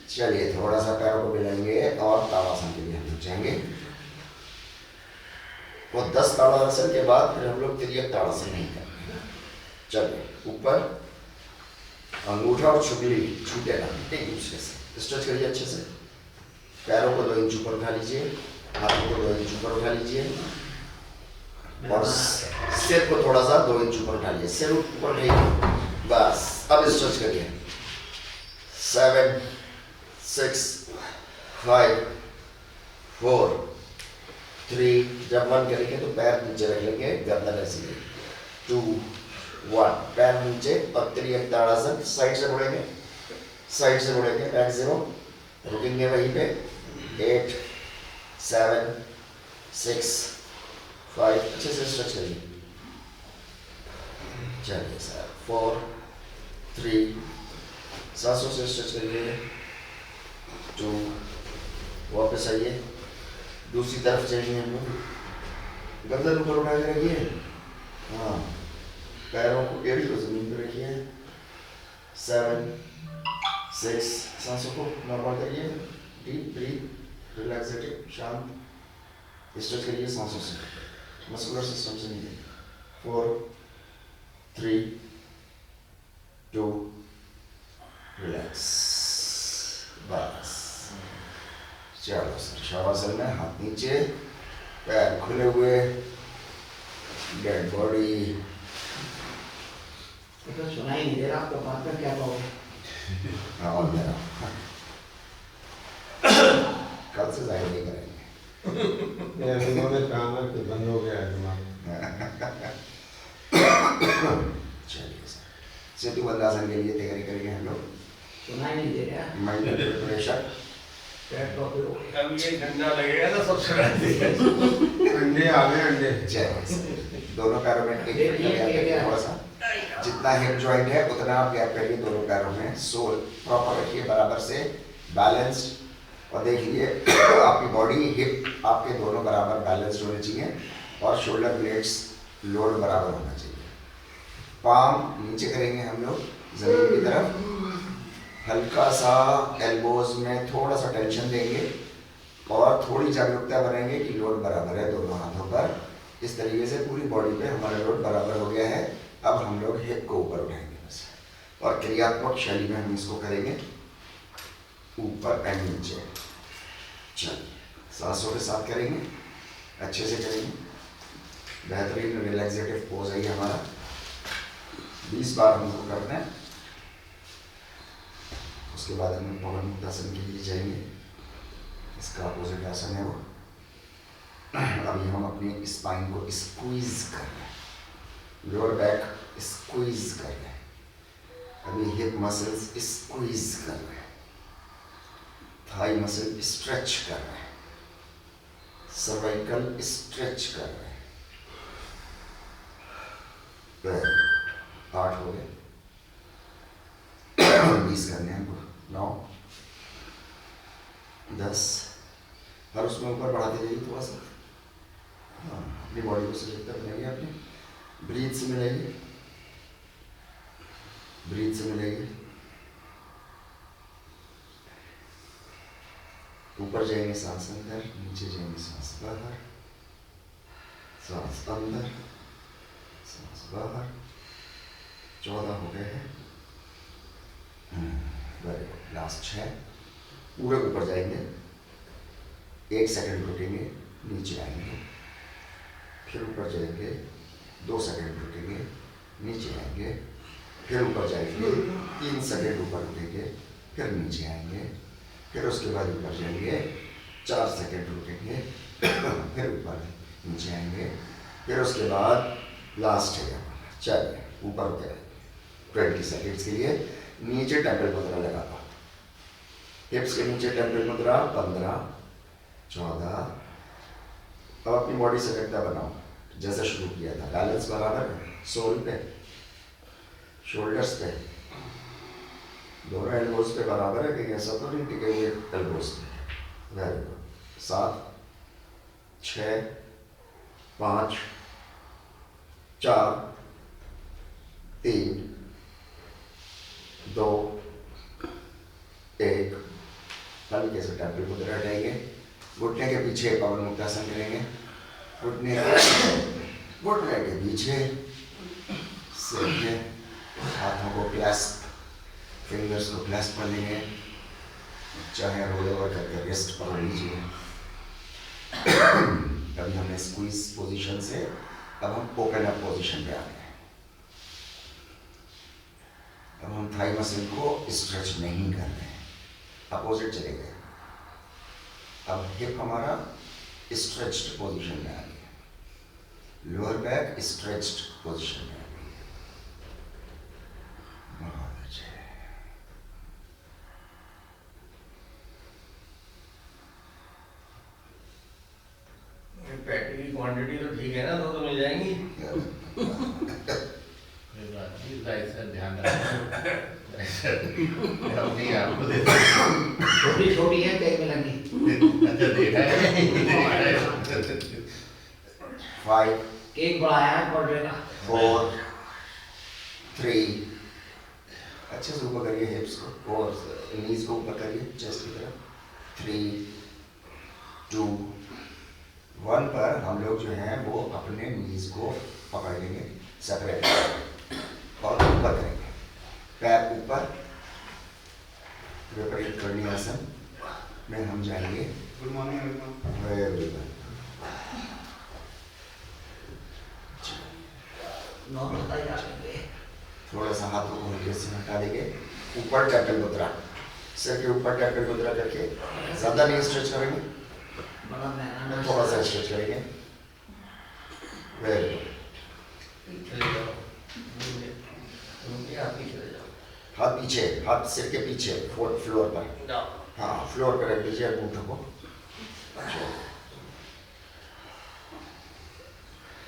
चलिए थोड़ा सा पैरों को मिलाएंगे और ताड़ासन के लिए हम लोग जाएंगे। वो 10 ताड़ासन के बाद फिर हम लोग तिर्यक ताड़ासन नहीं करेंगे। चलिए ऊपर, अंगूठा और चुगली छूटे ना एक दूसरे से, स्ट्रेच करिए अच्छे से। पैरों को 2 इंच ऊपर उठा लीजिए, हाथों को 2 इंच ऊपर उठा लीजिए। और सिर को थोड़ा सा 2 इंच ऊपर उठा लिया, सिर ऊपर उठाइए बस। अब स्ट्रेच करिए 7 6 5 4 3। जब 1 करेंगे तो पैर नीचे रख लेंगे, गर्दन ऐसी 2 1, पैर नीचे और त्रियक ताड़ासन। साइड से मुड़ेंगे, साइड से मुड़ेंगे, बैक 0, रुकेंगे वहीं पे 8 7 6 5। अच्छे से स्ट्रेच करिए, चलिए सर 4 3, सांसों से स्ट्रेच करिए 2। वापस आइए, दूसरी तरफ चलिए हम लोग, गर्दन ऊपर उठा के रखिए, हाँ, पैरों को एड़ी को जमीन पर रखिए 7 6। सांसों को नॉर्मल करिए, डीप ब्रीथ, रिलैक्सेटिव, शांत, स्ट्रेच करिए सांसों से, मस्कुलर सिस्टम से नहीं। 4 3 2 रिलैक्स, बस। चलो सर, शवासन में हाथ नीचे, पैर खुले हुए, डेड बॉडी। ये तो सुनाई नहीं दे रहा आपको, बात में क्या कहोगे? और मेरा कल से जाहिर नहीं करेंगे। यार इन्होंने कहा ना कि बंद हो गया है दिमाग। चलिए सर, सेतु बंदासन के लिए तैयारी करेंगे हम लोग। सुनाई नहीं दे रहा, माइंड प्रिपरेशन, पेट को फिर अब ये ठंडा लगेगा ना सबसे पहले। अंडे आ गए, अंडे। दोनों पैरों में एक थोड़ा सा, जितना हिप जॉइंट है उतना आप गैप करिए दोनों पैरों में। सोल प्रॉपर रखिए, बराबर से बैलेंस्ड, और देखिए आपकी बॉडी हिप आपके दोनों बराबर बैलेंस्ड होने चाहिए और शोल्डर ब्लेड्स लोड बराबर होना चाहिए। पाम नीचे करेंगे हम लोग जमीन की तरफ, हल्का सा एल्बोज में थोड़ा सा टेंशन देंगे और थोड़ी जागरूकता बनाएंगे कि लोड बराबर है दोनों हाथों पर। इस तरीके से पूरी बॉडी पे हमारा लोड बराबर हो गया है। अब हम लोग हिप को ऊपर उठाएंगे बस, और क्रियात्मक शैली में हम इसको करेंगे ऊपर एंड नीचे। चलिए सांसों के साथ करेंगे, अच्छे से करेंगे, बेहतरीन रिलैक्सेटिव पोज है ये हमारा। 20 बार हमको करना है, उसके बाद हम पवन मुक्तासन के लिए जाएंगे। इसका अपोजिट आसन है वो। अभी हम अपनी स्पाइन को स्क्वीज कर रहे हैं, लोअर बैक स्क्वीज कर रहे हैं, अभी हिप मसल्स स्क्वीज कर रहे हैं, थाई मसल स्ट्रेच कर रहे हैं, सर्वाइकल स्ट्रेच कर रहे हैं। 8 हो गए, 20 करने हैं हमको, 9 10, और उसमें ऊपर बढ़ाते जाइए थोड़ा सा। हाँ, अपनी बॉडी को सजगता बनाइए, अपने ब्रीथ से मिलाइए, ब्रीथ से मिलाइए। ऊपर जाएंगे सांस अंदर, नीचे जाएंगे सांस बाहर, सांस अंदर, सांस बाहर। 14 हो गए हैं। Very good, last 6। पूरे ऊपर जाएंगे, 1 सेकंड रुकेंगे, नीचे आएंगे, फिर ऊपर जाएंगे, 2 सेकंड रुकेंगे, नीचे आएंगे, फिर ऊपर जाएंगे, 3 सेकंड ऊपर रुकेंगे, फिर नीचे आएंगे, फिर उसके बाद ऊपर जाएंगे, 4 सेकंड रुकेंगे, फिर ऊपर नीचे आएंगे, फिर उसके बाद लास्ट है। चलिए ऊपर उतरे 20 सेकंड्स के लिए। नीचे टेम्पल मुद्रा लगाता, हिप्स के नीचे टेम्पल मुद्रा 15 14। अब अपनी बॉडी सजगता बनाओ जैसे शुरू किया था, बैलेंस बराबर है, सोल पे, शोल्डर्स पे, दोनों एल्बोज पे बराबर है, कहीं ऐसा तो नहीं टिके हुए एल्बोज पे। Very good. 7 6 5 4 3 2 1। हल्के से टेम्पल मुद्रा हटाएंगे, घुटने के पीछे पवन मुक्तासन करेंगे, घुटने के पीछे सिर पे, हाथों को क्लैस्प, फिंगर्स को क्लैस्प कर लेंगे, चाहे रोल ओवर करके रिस्ट पकड़ लीजिए। अभी हमने स्क्वीज पोजीशन से अब हम ओपन अप पोजीशन पे आ गए। अब हम थाई मसल को स्ट्रेच नहीं कर रहे हैं, अपोजिट चले गए। अब हिप हमारा स्ट्रेच्ड पोजीशन में आ गया, लोअर बैक स्ट्रेच्ड पोजीशन में आ गई। बहुत अच्छे। पैटी की क्वांटिटी तो ठीक है ना, तो मिल जाएंगी। ऐसा ध्यान रखना, अपनी आपको दे छोटी छोटी है, कई में लगी। अच्छा देखा है। 5 केक बढ़ाया है बर्थडे का। 4 3 अच्छे से ऊपर करिए हिप्स को और नीज को ऊपर करिए चेस्ट की तरफ। 3 2 1 पर हम लोग जो हैं वो अपने नीज को पकड़ लेंगे, सेपरेट और ऊपर करेंगे, पैर ऊपर। विपरीत करनी आसन में हम जाएंगे। गुड मॉर्निंग वेरी नॉर्मल बताई जा सकते हैं। थोड़ा सा हाथों को हल्के से हटा देंगे, ऊपर टेम्पल मुद्रा, सिर के ऊपर टेम्पल मुद्रा करके ज्यादा नहीं स्ट्रेच करेंगे, बड़ा महंगा थोड़ा सा स्ट्रेच करेंगे। वेरी चले जाओ, आप ही चले जाओ। हाथ पीछे, हाथ सिर के पीछे, फ्लोर पर। हाँ, फ्लोर पर रख दीजिए अंगूठों को।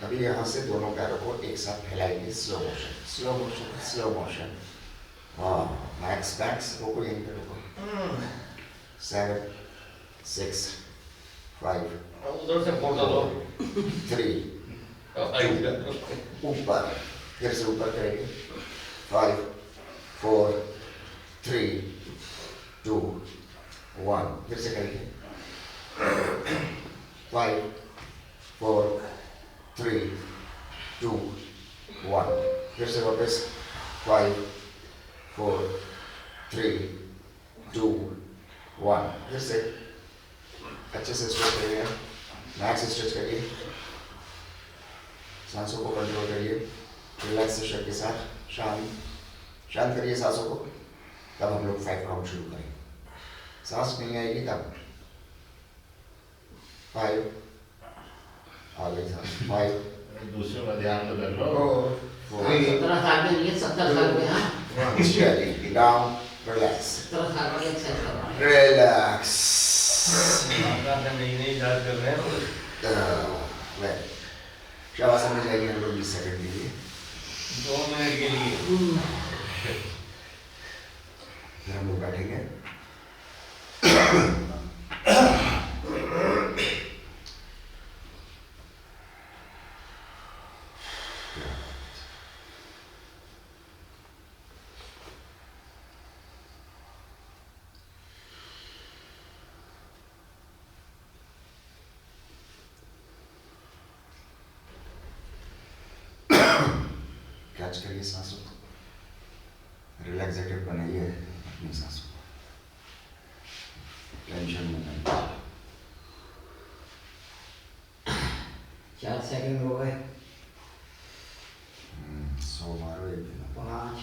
अभी यहाँ से दोनों पैरों को एक साथ फैलाएंगे, slow motion, slow motion, slow motion. हाँ, मैक्स मैक्स रोको, यहीं पे रोको। 7 6 5 उधर से फोटो लो। 3 ऊपर, फिर से ऊपर करेंगे। 5 4 3 2 1 फिर से करेंगे। 5 4 3 2 1 फिर से वापस। 5 4 3 2 1 फिर से अच्छे से स्ट्रेच करिए, मैक्स स्ट्रेच करिए, सांसों को कंट्रोल करिए, रिलैक्सेशन के साथ शांत करिए सांसों को। तब हम लोग 5 काउंट शुरू करेंगे। सांस नहीं आएगी तब 5 आ गई सांस। 5 दूसरों का ध्यान तो कर लो। 4 17 साल में नहीं है, 70 साल में। हाँ, चलिए डाउन, रिलैक्स, 17 साल वाले एक्सरसाइज कर रहा है। रिलैक्स। नहीं इलाज कर रहे हैं। शवासन में जाएंगे हम लोग 20 सेकंड के लिए। 2 मिनट के लिए। फिर हम लोग बैठेंगे। कैच करिए सांसों को, रिलैक्सेटिव बनाइए अपनी सांसों को, टेंशन में नहीं। 4 सेकंड हो गए। 100 मारो एक दिन। 5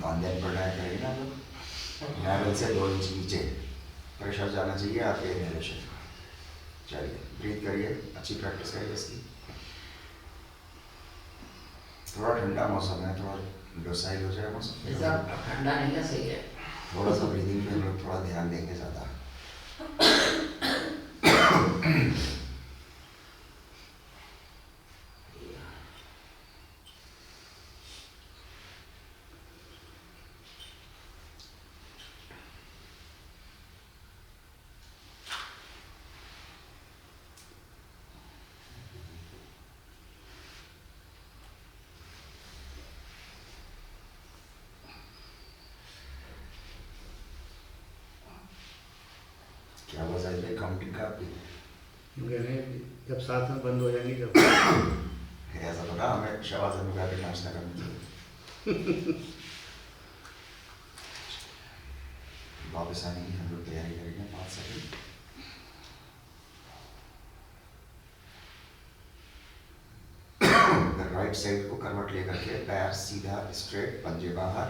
तांदन प्राणायाम करेंगे ना लोग, नाभि से 2 इंच नीचे प्रेशर जाना चाहिए आपके इनहेलेशन। चलिए ब्रीथ करिए, अच्छी प्रैक्टिस करिए इसकी। थोड़ा ठंडा मौसम है, थोड़ा डोसाइल हो जाए मौसम, ऐसा ठंडा नहीं है, सही है। थोड़ा सा ब्रीदिंग पे हम लोग थोड़ा ध्यान देंगे ज़्यादा। क्या आवाज आई है काउंटिंग का आपकी? हो गया। जब साथ में बंद हो जाएंगी जब ऐसा तो ना हमें शहबाज अली का भी नाश्ता करना चाहिए। वापस आने की हम लोग तैयारी करेंगे 5 सेकंड। राइट साइड को करवट लेकर के पैर सीधा स्ट्रेट, पंजे बाहर,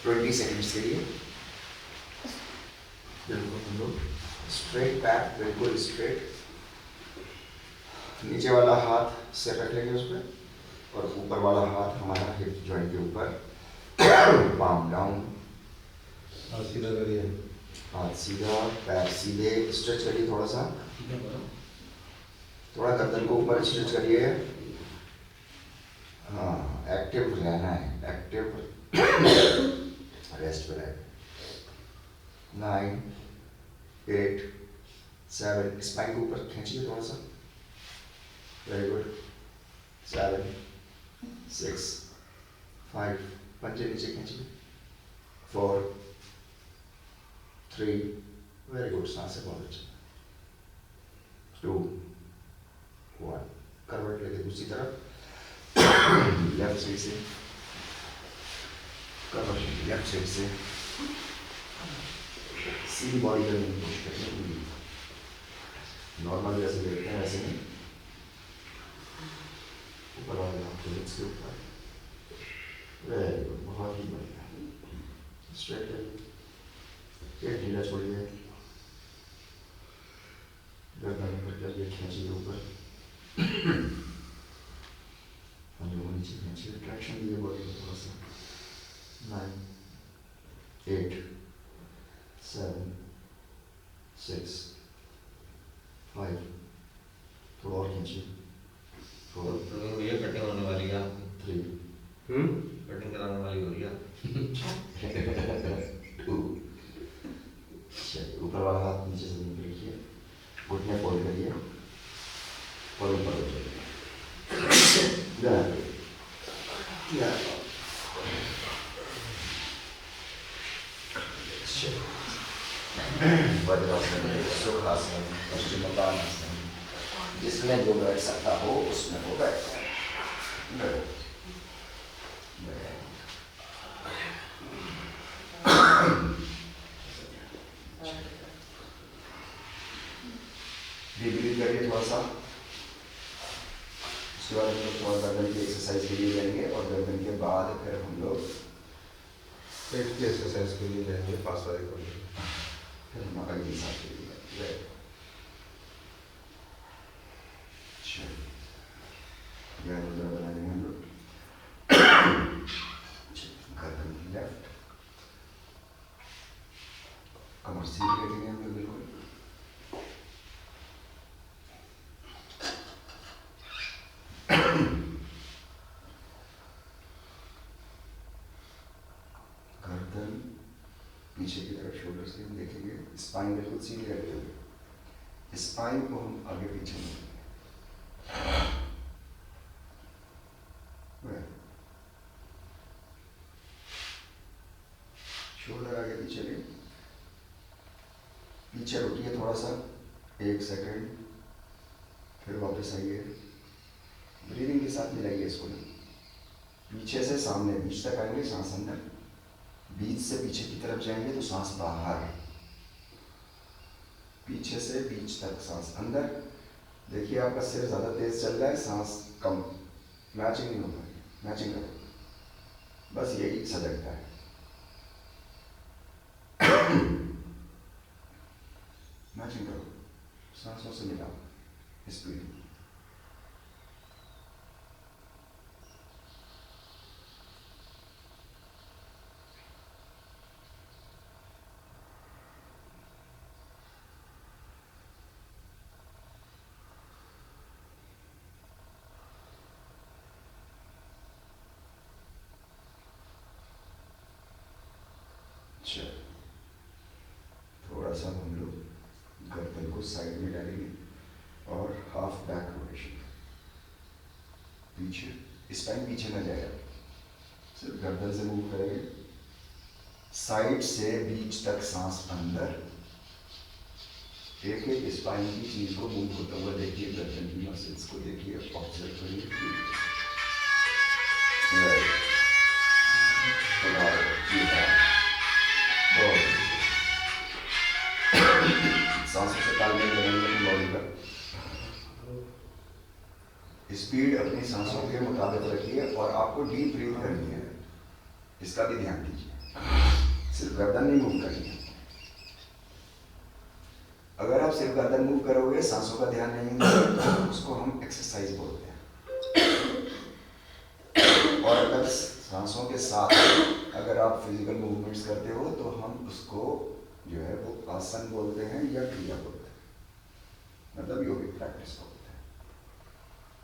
20 सेकंड्स के लिए बिल्कुल हम लोग स्ट्रेट, पैर बिल्कुल स्ट्रेट, नीचे वाला हाथ सिर रख लेंगे उस पर और ऊपर वाला हाथ हमारा हिप जॉइंट के ऊपर, पाम डाउन, और सीधा करिए, हाथ सीधा, पैर सीधे, स्ट्रेच करिए थोड़ा सा, थोड़ा गर्दन को ऊपर स्ट्रेच करिए। हाँ, एक्टिव रहना है, एक्टिव रेस्ट पे रहे। 9, 8, 7, स्पाइन को ऊपर खींचिए थोड़ा सा, वेरी गुड। 7, 6, 5, पंजे नीचे खींचिए। 4, 3, वेरी गुड, सांसें बहुत अच्छी। 2, 1, करवट लेके दूसरी तरफ, लेफ्ट साइड से करवट, लेफ्ट साइड से सीधी बॉडी करने की कोशिश करें, नॉर्मल जैसे देखते हैं वैसे नहीं, ऊपर वाले हाथ को लिप्स के ऊपर, वेरी गुड, बहुत ही बढ़िया। स्ट्रेट करिए, पेट ढीला छोड़िए, गर्दन ऊपर करिए, खींचिए ऊपर, नीचे खींचिए, ट्रैक्शन दीजिए बॉडी को थोड़ा सा। 9, 8, 7, 6, 5, थोड़ा और खींचिए, 4, ये कटिंग होने वाली है, 3, कटिंग कराने वाली हो रही है। 2, ऊपर वाला हाथ नीचे से नीचे रखिए, घुटने फोल्ड करिए और ऊपर हो जाइए। वज्रासन, सुखासन, पश्चिमोत्तानासन, जिसमें जो बैठ सकता हो उसमें वो बैठता है। ब्रीथ करिए थोड़ा सा, उसके बाद हम लोग थोड़ा गर्दन की एक्सरसाइज के लिए जाएंगे और गर्दन के बाद फिर हम लोग पेट की एक्सरसाइज के लिए जाएंगे, पास वाले को फिर हम अगली साथ के लिए जाएंगे। यह मुद्रा बना देंगे हम लोग, गर्दन की लेफ्ट, कमर सीधी रखेंगे हम लोग बिल्कुल, गर्दन पीछे की तरफ शोल्डर से हम देखेंगे, स्पाइन बिल्कुल सीधी रखते हुए, स्पाइन को हम आगे पीछे नहीं करेंगे। शोल्डर आगे पीछे ले, पीछे रुकिए थोड़ा सा, 1 सेकंड, फिर वापस आइए, ब्रीदिंग के साथ मिलाइए इसको, पीछे से सामने बीच तक आएंगे, सांस अंदर, बीच से पीछे की तरफ जाएंगे तो सांस बाहर, पीछे से बीच तक सांस अंदर। देखिए आपका सिर ज़्यादा तेज चल रहा है, सांस कम, मैचिंग नहीं हो पा रही, मैचिंग करो, बस यही सजगता है। मैचिंग करो, सांसों से मिलाओ स्पीड में। अच्छा, थोड़ा सा हम लोग गर्दन को साइड में डालेंगे और हाफ बैक रोटेशन, पीछे, स्पाइन पीछे न जाएगा, सिर्फ गर्दन से मूव करेंगे, साइड से बीच तक सांस अंदर, एक एक स्पाइन की चीज को मूव होता हुआ देखिए, गर्दन की मसल्स को देखिए, ऑब्जर्व करिए। सांसों से तालमेल बनाइए अपनी बॉडी का। स्पीड अपनी सांसों के मुताबिक रखिए और आपको डीप ब्रीथ करनी है, इसका भी ध्यान दीजिए। सिर्फ गर्दन नहीं मूव करनी है। अगर आप सिर्फ गर्दन मूव करोगे, सांसों का ध्यान नहीं देंगे, तो उसको हम एक्सरसाइज बोलते हैं। और अगर सांसों के साथ अगर आप फिजिकल मूवमेंट्स करते हो तो हम उसको जो है वो आसन बोलते हैं या क्रिया बोलते हैं, मतलब योगिक प्रैक्टिस बोलते हैं।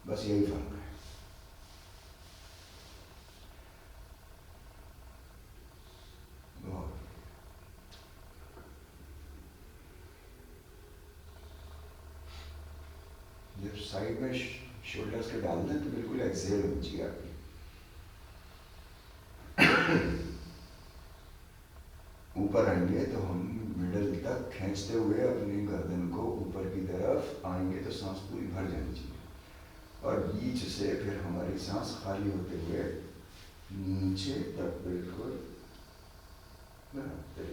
बस यही फर्क है। जब साइड में शोल्डर्स के डाल दें तो बिल्कुल एक्सेल होनी चाहिए आपकी। ऊपर आएंगे तो हम मिडल तक खींचते हुए अपनी गर्दन को ऊपर की तरफ आएंगे तो सांस पूरी भर जानी चाहिए, और बीच से फिर हमारी सांस खाली होते हुए नीचे तक बिल्कुल बनाते।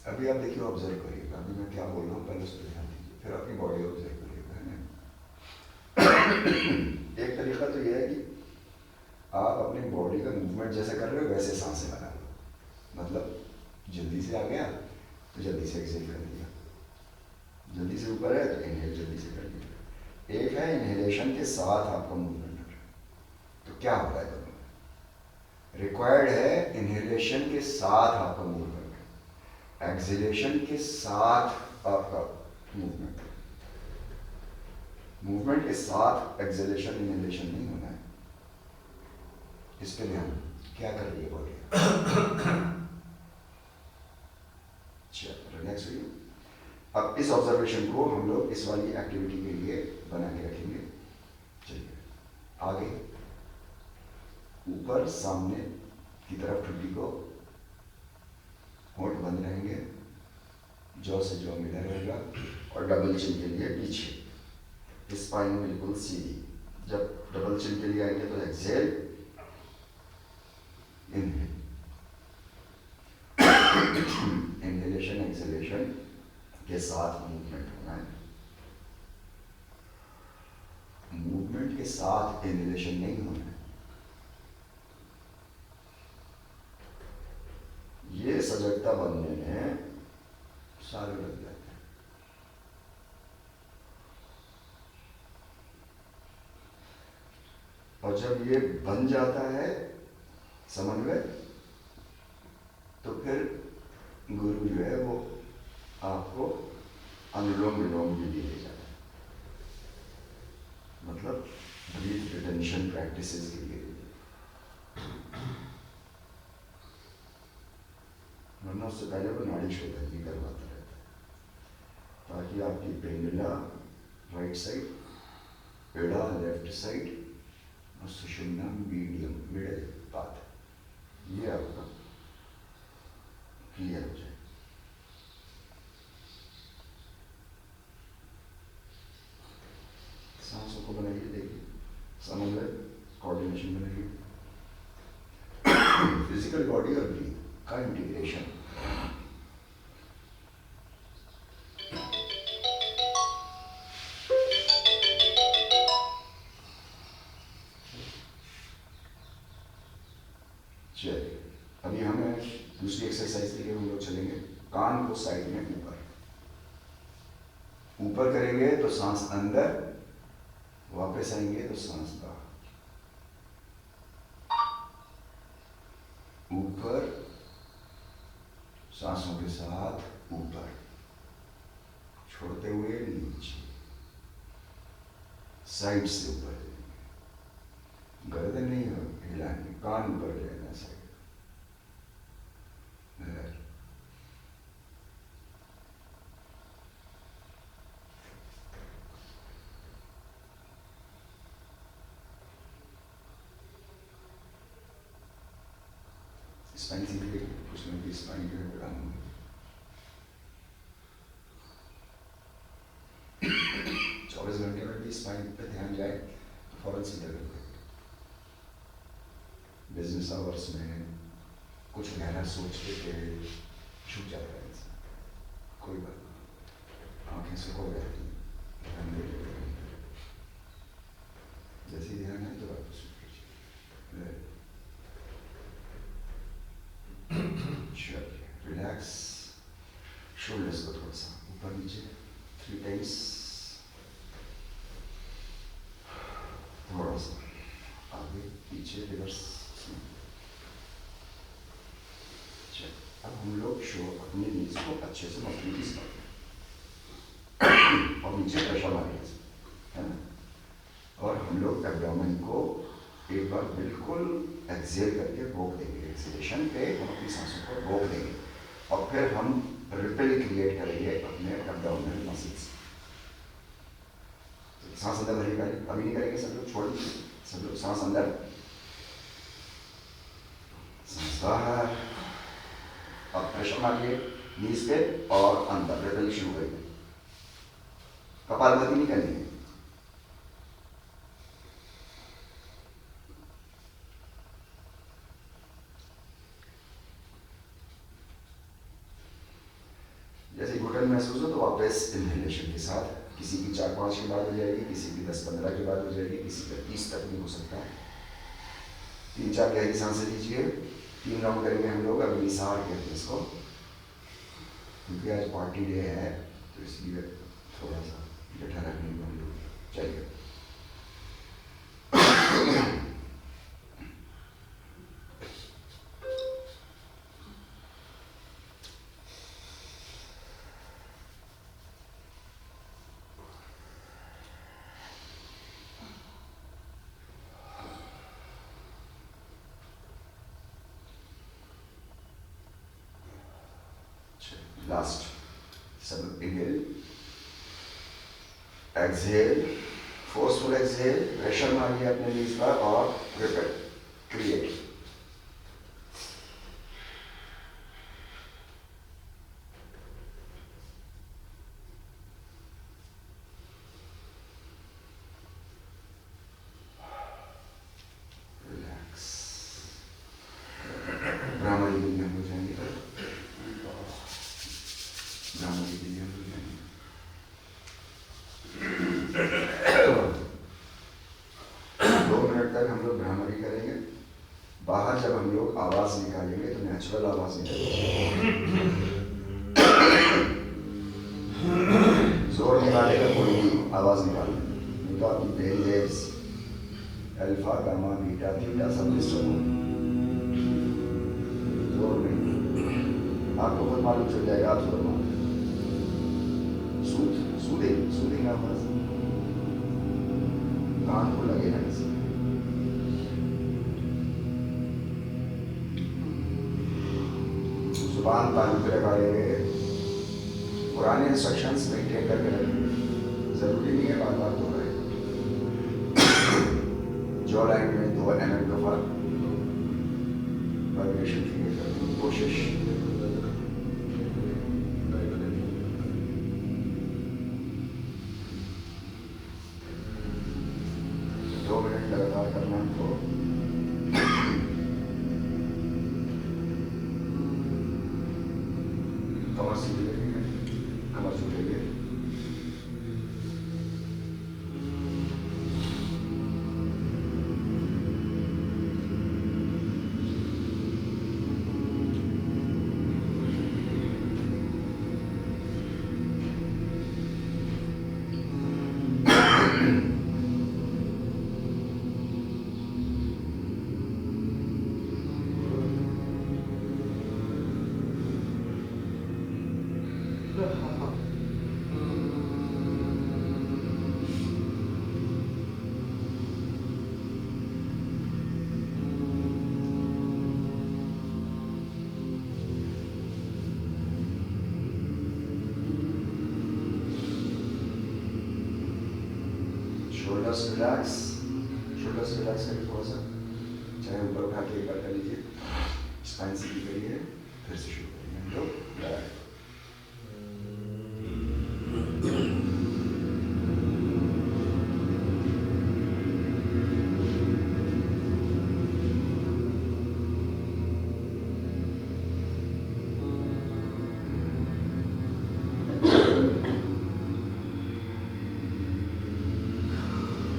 अभी आप देखिए, ऑब्जर्व करिएगा अभी मैं क्या बोल रहा हूँ, पहले उस पर ध्यान दीजिए, फिर अपनी बॉडी ऑब्जर्व करिएगा, है ना। एक तरीका तो यह है कि आप अपनी बॉडी का मूवमेंट जैसे कर रहे हो वैसे सांसें बना लो। मतलब जल्दी से आ गया तो जल्दी से एक्सेल कर दिया, जल्दी से ऊपर है तो इनहेल जल्दी से कर दिया। एक है इनहेलेशन के साथ आपका मूवमेंट हो रहा है, तो क्या हो रहा है दोनों में? रिक्वायर्ड है इनहेलेशन के साथ आपका मूवमेंट, एक्सेलेशन के साथ आपका मूवमेंट। मूवमेंट के साथ एक्सेलेशन इनहेलेशन नहीं होना है। इस पे ध्यान, क्या कर रही है बॉडी? रिलैक्स हुई। अब इस ऑब्जर्वेशन को हम लोग इस वाली एक्टिविटी के लिए बना के रखेंगे। चलिए आगे, ऊपर सामने की तरफ ठुड्डी को, होंठ बंद रहेंगे, जॉ से जॉ मिला रहेगा, और डबल चिन के लिए पीछे, स्पाइन बिल्कुल सीधी। जब डबल चिन के लिए आएंगे तो एक्सेल, इनहेल, इनहेलेशन एक्सेलेशन के साथ मूवमेंट होना है। मूवमेंट के साथ इनहेलेशन नहीं होना है। ये सजगता बनने में सारे लग जाते हैं। और जब ये बन जाता है समन्वय, तो फिर गुरु जो है वो आपको अनुलोम विलोम भी ले जाता है, मतलब ब्रीथ रिटेंशन प्रैक्टिसेस के लिए। वरना उससे पहले वो नाड़ी शोधन भी करवाता रहता है, ताकि आपकी पिंगला राइट साइड, पेड़ा लेफ्ट साइड, और सुषुम्ना मीडियम मिडल पाथ, ये आपका क्लियर हो जाए। सांसों को बनाइए, देखिए समन्वय, कोऑर्डिनेशन बनाइए, फिजिकल बॉडी और ब्रीथ का इंटीग्रेशन। चलिए अभी हमें दूसरी एक्सरसाइज के लिए हम लोग चलेंगे। कान को साइड में ऊपर ऊपर करेंगे तो सांस अंदर, वापस आएंगे तो सांस बाहर, ऊपर सांसों के साथ ऊपर, छोड़ते हुए नीचे, साइड से ऊपर, गर्दन नहीं हिलानी, कान ऊपर रहना साइड। स्पाइन सीधी रखिए, कुछ लोगों की स्पाइन जो है वो डाउन होगी। 24 घंटे में भी स्पाइन पे ध्यान जाए तो फौरन सीधा कर दें। बिजनेस आवर्स में कुछ गहरा सोच लेके छूट जाता है इंसान, कोई बात नहीं, आँखें से हो जाती हैं, ध्यान दे के जैसे ही ध्यान है तो वापस कीजिए। चलिए, रिलैक्स, शोल्डर्स को थोड़ा सा ऊपर नीचे 3 टाइम्स, थोड़ा सा आगे पीछे रिवर्स। अब हम लोग शो अपने नीज को अच्छे से मजबूती से और नीचे प्रेशर मारेंगे, है ना। और हम लोग एब्डोमेन को एक बार बिल्कुल एक्सेल करके रोक देंगे, एक्सेलेशन पे हम अपनी सांसों को रोक देंगे और फिर हम रिपेल क्रिएट करेंगे अपने एब्डोमिनल मसल्स। सांस अंदर भरी करें, अभी नहीं करेंगे, सब लोग छोड़ दीजिए, सब लोग सांस अंदर, सांस बाहर। अब प्रेशर मारिए नीज पे और अंदर रिपेल शुरू करिए, कपालभाति नहीं करनी है। जैसे घुटन महसूस हो तो वापस इनहेलेशन के साथ, किसी की 4-5 के बाद हो जाएगी, किसी की 10-15 के बाद हो जाएगी, किसी का 30 तक भी हो सकता है। 3-4 गहरी सांसें लीजिए, 3 राउंड करेंगे हम लोग। अभी निसार कहते हैं इसको, क्योंकि आज पार्टी डे है तो इसलिए थोड़ा सा बैठा रखने को हम लोग चाहिए। लास्ट, सब inhale, exhale, forceful exhale, pressure मारिए अपने नीज पर और रिपेल क्रिएट। रिलैक्स, भ्रामरी में हो जाएंगे, भ्रामरी के लिए हो जाएंगे। 2 मिनट तक हम लोग भ्रामरी करेंगे। बाहर जब हम लोग आवाज निकालेंगे तो नेचुरल आवाज निकालेंगे, जोर निकालेगा कोई भी आवाज निकालेंगे, नहीं तो आपकी brain waves alpha, gamma, beta, theta सब डिस्टर्ब होंगे। जोर नहीं, आपको खुद मालूम चल जाएगा, आप जोर मार सूदिंग आवाज कान को लगे ना किसी। जुबान तालू पे लगाएंगे, पुराने इंस्ट्रक्शंस मेंटेन करके रखेंगे, जरूरी नहीं है बार बार दोहराए। जॉ लाइन में 2 mm का फर्क, वाइब्रेशन क्रिएट करने की कोशिश। लगातार करना तो कमर सीधी रखेंगे, कमर झुकेंगे, शोल्डर्स रिलैक्स करिए थोड़ा सा, चाहे ऊपर उठा के एक बार कर लीजिए। स्पाइन सीधी करिए, फिर से शुरू करिए। लो, बैक।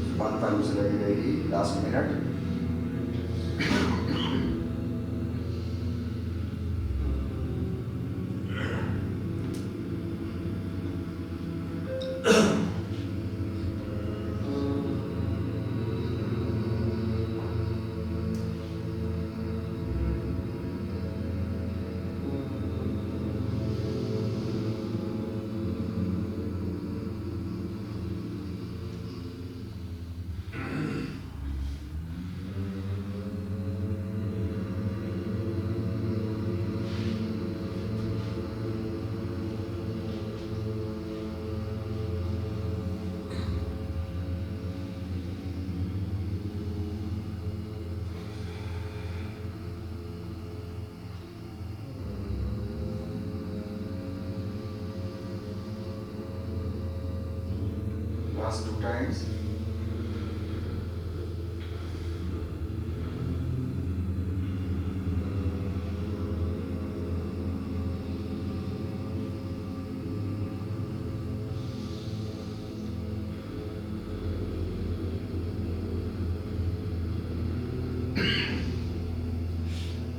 जुबान तालू से लगी रहेगी लास्ट मिनट। Last 2 times.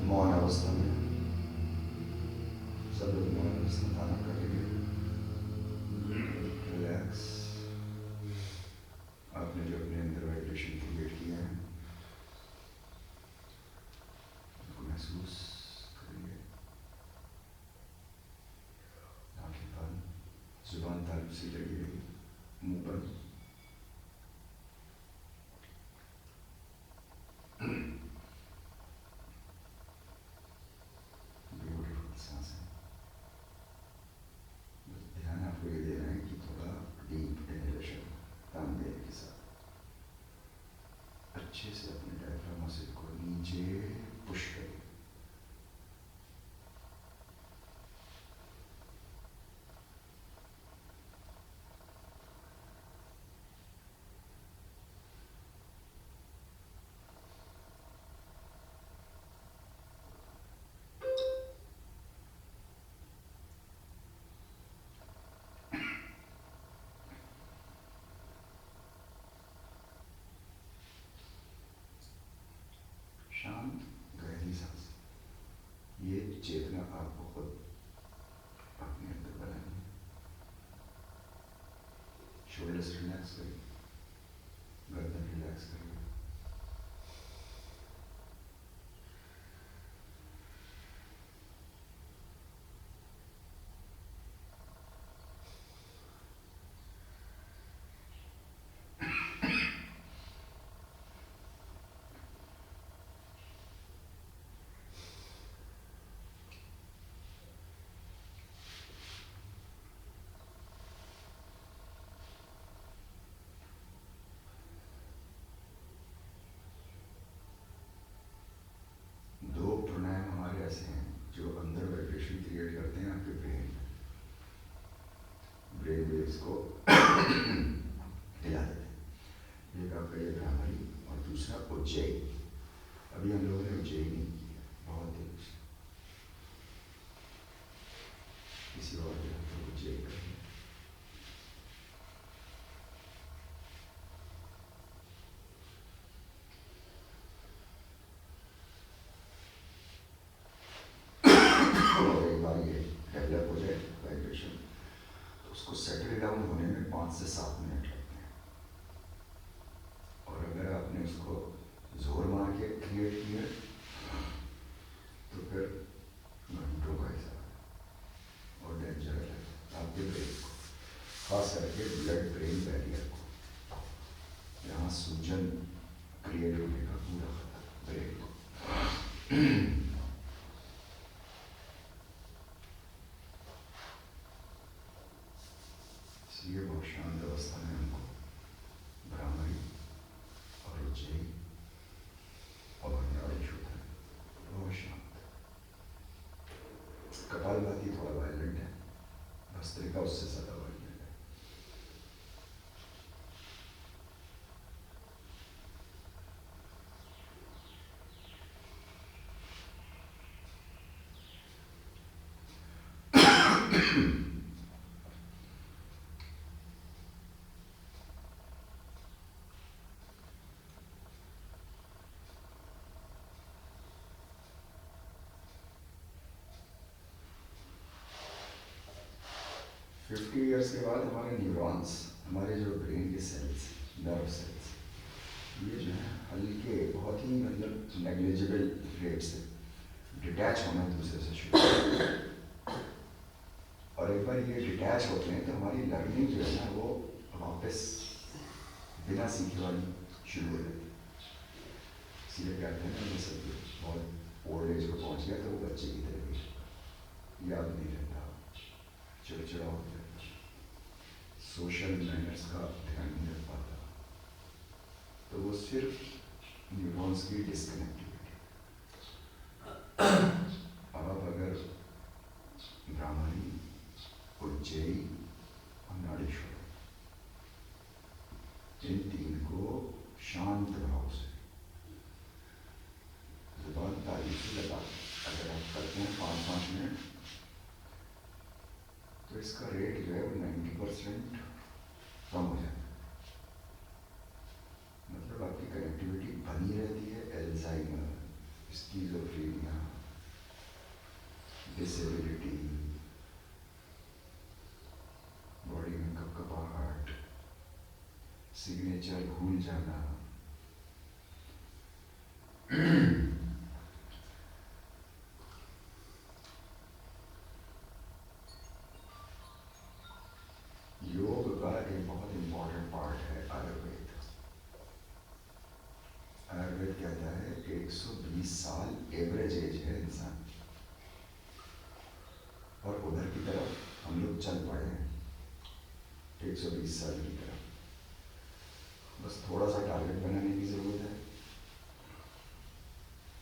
मौन अवस्था में सब लोग मौन अवस्था धारण करेंगे। रिलैक्स। आपने जो अपने अंदर वाइब्रेशन क्रिएट किया है उनको महसूस करिए। आंखें बंद, जुबान तालू से लगी रही, मुंह बंद। ब्यूटीफुल सांसें। बस ध्यान आपको ये देना है कि थोड़ा डीप इनहेलेशन तान देने के साथ अच्छे से अपने डायफ्राम मसल को नीचे पुश करें। शांत गहरी सांस। ये चेतना आपको खुद अपने अंदर बनानी है। शोल्डर्स रिलैक्स करिए, गर्दन रिलैक्स करिए। दो प्राणायाम हमारे ऐसे हैं जो अंदर वाइब्रेशन क्रिएट करते हैं आपके ब्रेन में। ब्रेन वेव्स को हिला देते हैं। एक आपका ये भ्रामरी और दूसरा उज्जैन। अभी हम लोगों ने उज्जैन नहीं किया, बहुत दिन से। किसी और दिन तो उज्जैन करेंगे। और एक बार ये डेवलप हो जाए वाइब्रेशन तो उसको सेटल डाउन होने में 5 से 7 मिनट लगते हैं। और अगर आपने उसको जोर मार के क्रिएट किया तो फिर घंटों का हिसाब है और डेंजर है आपके ब्रेन को, खास करके ब्लड ब्रेन बैरियर को, यहाँ सूजन क्रिएट होने का पूरा खतरा ब्रेन को। इसलिए बहुत शांत अवस्था में हमको भ्रामरी और उज्जैन और नाड़ी शुद्ध बहुत शांत। उससे ज़्यादा बढ़ गया। फिफ्टी ईयर्स के बाद हमारे न्यूरॉन्स, हमारे जो ब्रेन के सेल्स, नर्व सेल्स, ये जो है हल्के बहुत ही मतलब नेग्लिजिबल रेट से डिटैच होना दूसरे से शुरू होता है। और एक बार ये डिटैच होते हैं तो हमारी लर्निंग जो है ना वो वापस बिना सीखे वाली शुरू हो जाती है। इसलिए कहते हैं ना जैसे बहुत ओल्ड एज को पहुँच गया तो वो बच्चे की तरह भी याद नहीं रहता, चिड़चिड़ा हो जाता, सोशल मैनर्स का ध्यान नहीं रख पाता। तो वो सिर्फ न्यूरॉन्स की डिस्कनेक्टिविटी। अब अगर ब्राह्मणी, उज्जयी और नाड़ीश्वर इन तीन को शांत भाव से जुबान तारीफ से लगा अगर आप करते हैं 5-5 मिनट, तो इसका रेट जो है वो 90% कम हो जाता है। मतलब आपकी कनेक्टिविटी बनी रहती है। एल्जाइमर, स्किज़ोफ्रेनिया, डिसेबिलिटी, बॉडी में कपकपाहट, सिग्नेचर भूल जाना, योग का एक बहुत इम्पोर्टेंट पार्ट है आयुर्वेद। आयुर्वेद कहता है कि 120 साल एवरेज एज है इंसान, और उधर की तरफ हम लोग चल पड़े हैं 120 साल की तरफ। बस थोड़ा सा टारगेट बनाने की जरूरत है।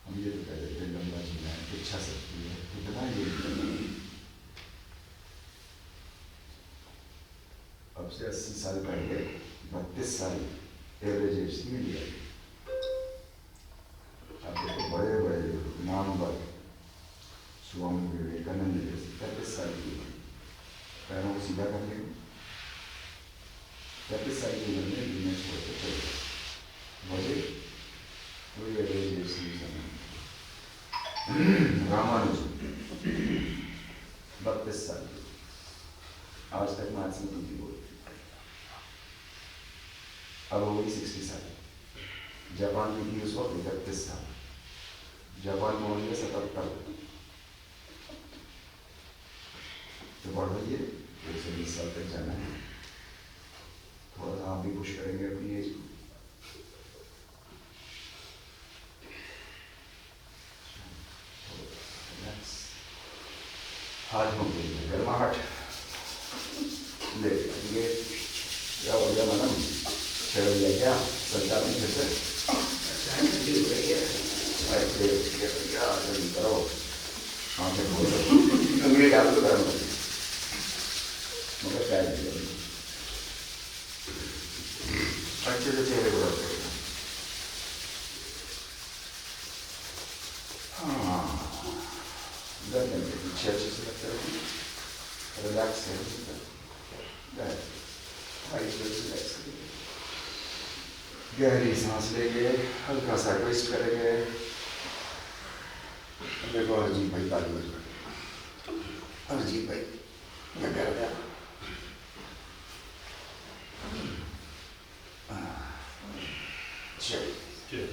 हम ये तो कह देते हैं लंबा जीना है, इच्छा शक्ति है, कितना ये अब से 80 साल पहले 32 साल एवरेज एज थी इंडिया की। अब देखो बड़े बड़े नामवर स्वामी विवेकानंद जैसे 33 साल की उम्र, पैरों को सीधा कर लेंगे, 33 साल की उम्र में दुनिया छोड़ के चले बड़े कोई एवरेज एज नहीं समय। रामानुजन 32 साल की, आज तक मैथ्स में दूसरी बोल, अब हो गई 60 साल। जापान में थी उस वक्त 31 साल, जापान में होंगे 77। तो बढ़ रही है, 120 साल तक जाना है। थोड़ा सा आप भी पुश करेंगे अपनी एज को। हाथ हो गई गर्माहट ले ये क्या हो गया मैडम, चढ़ गया क्या संचार में? फिर से क्या जल्दी करो, आँखें खोलो, उंगली डाल दो गर्म कर, मगर क्या अच्छे से चेहरे को रखते। हाँ, गर्दन के पीछे अच्छे से रखते रहो, रिलैक्स है, गहरी सांस लेंगे, हल्का सा ट्विस्ट करेंगे। देखो अरजीत भाई ताली बजा, अरजीत भाई क्या कह रहे हैं? चलिए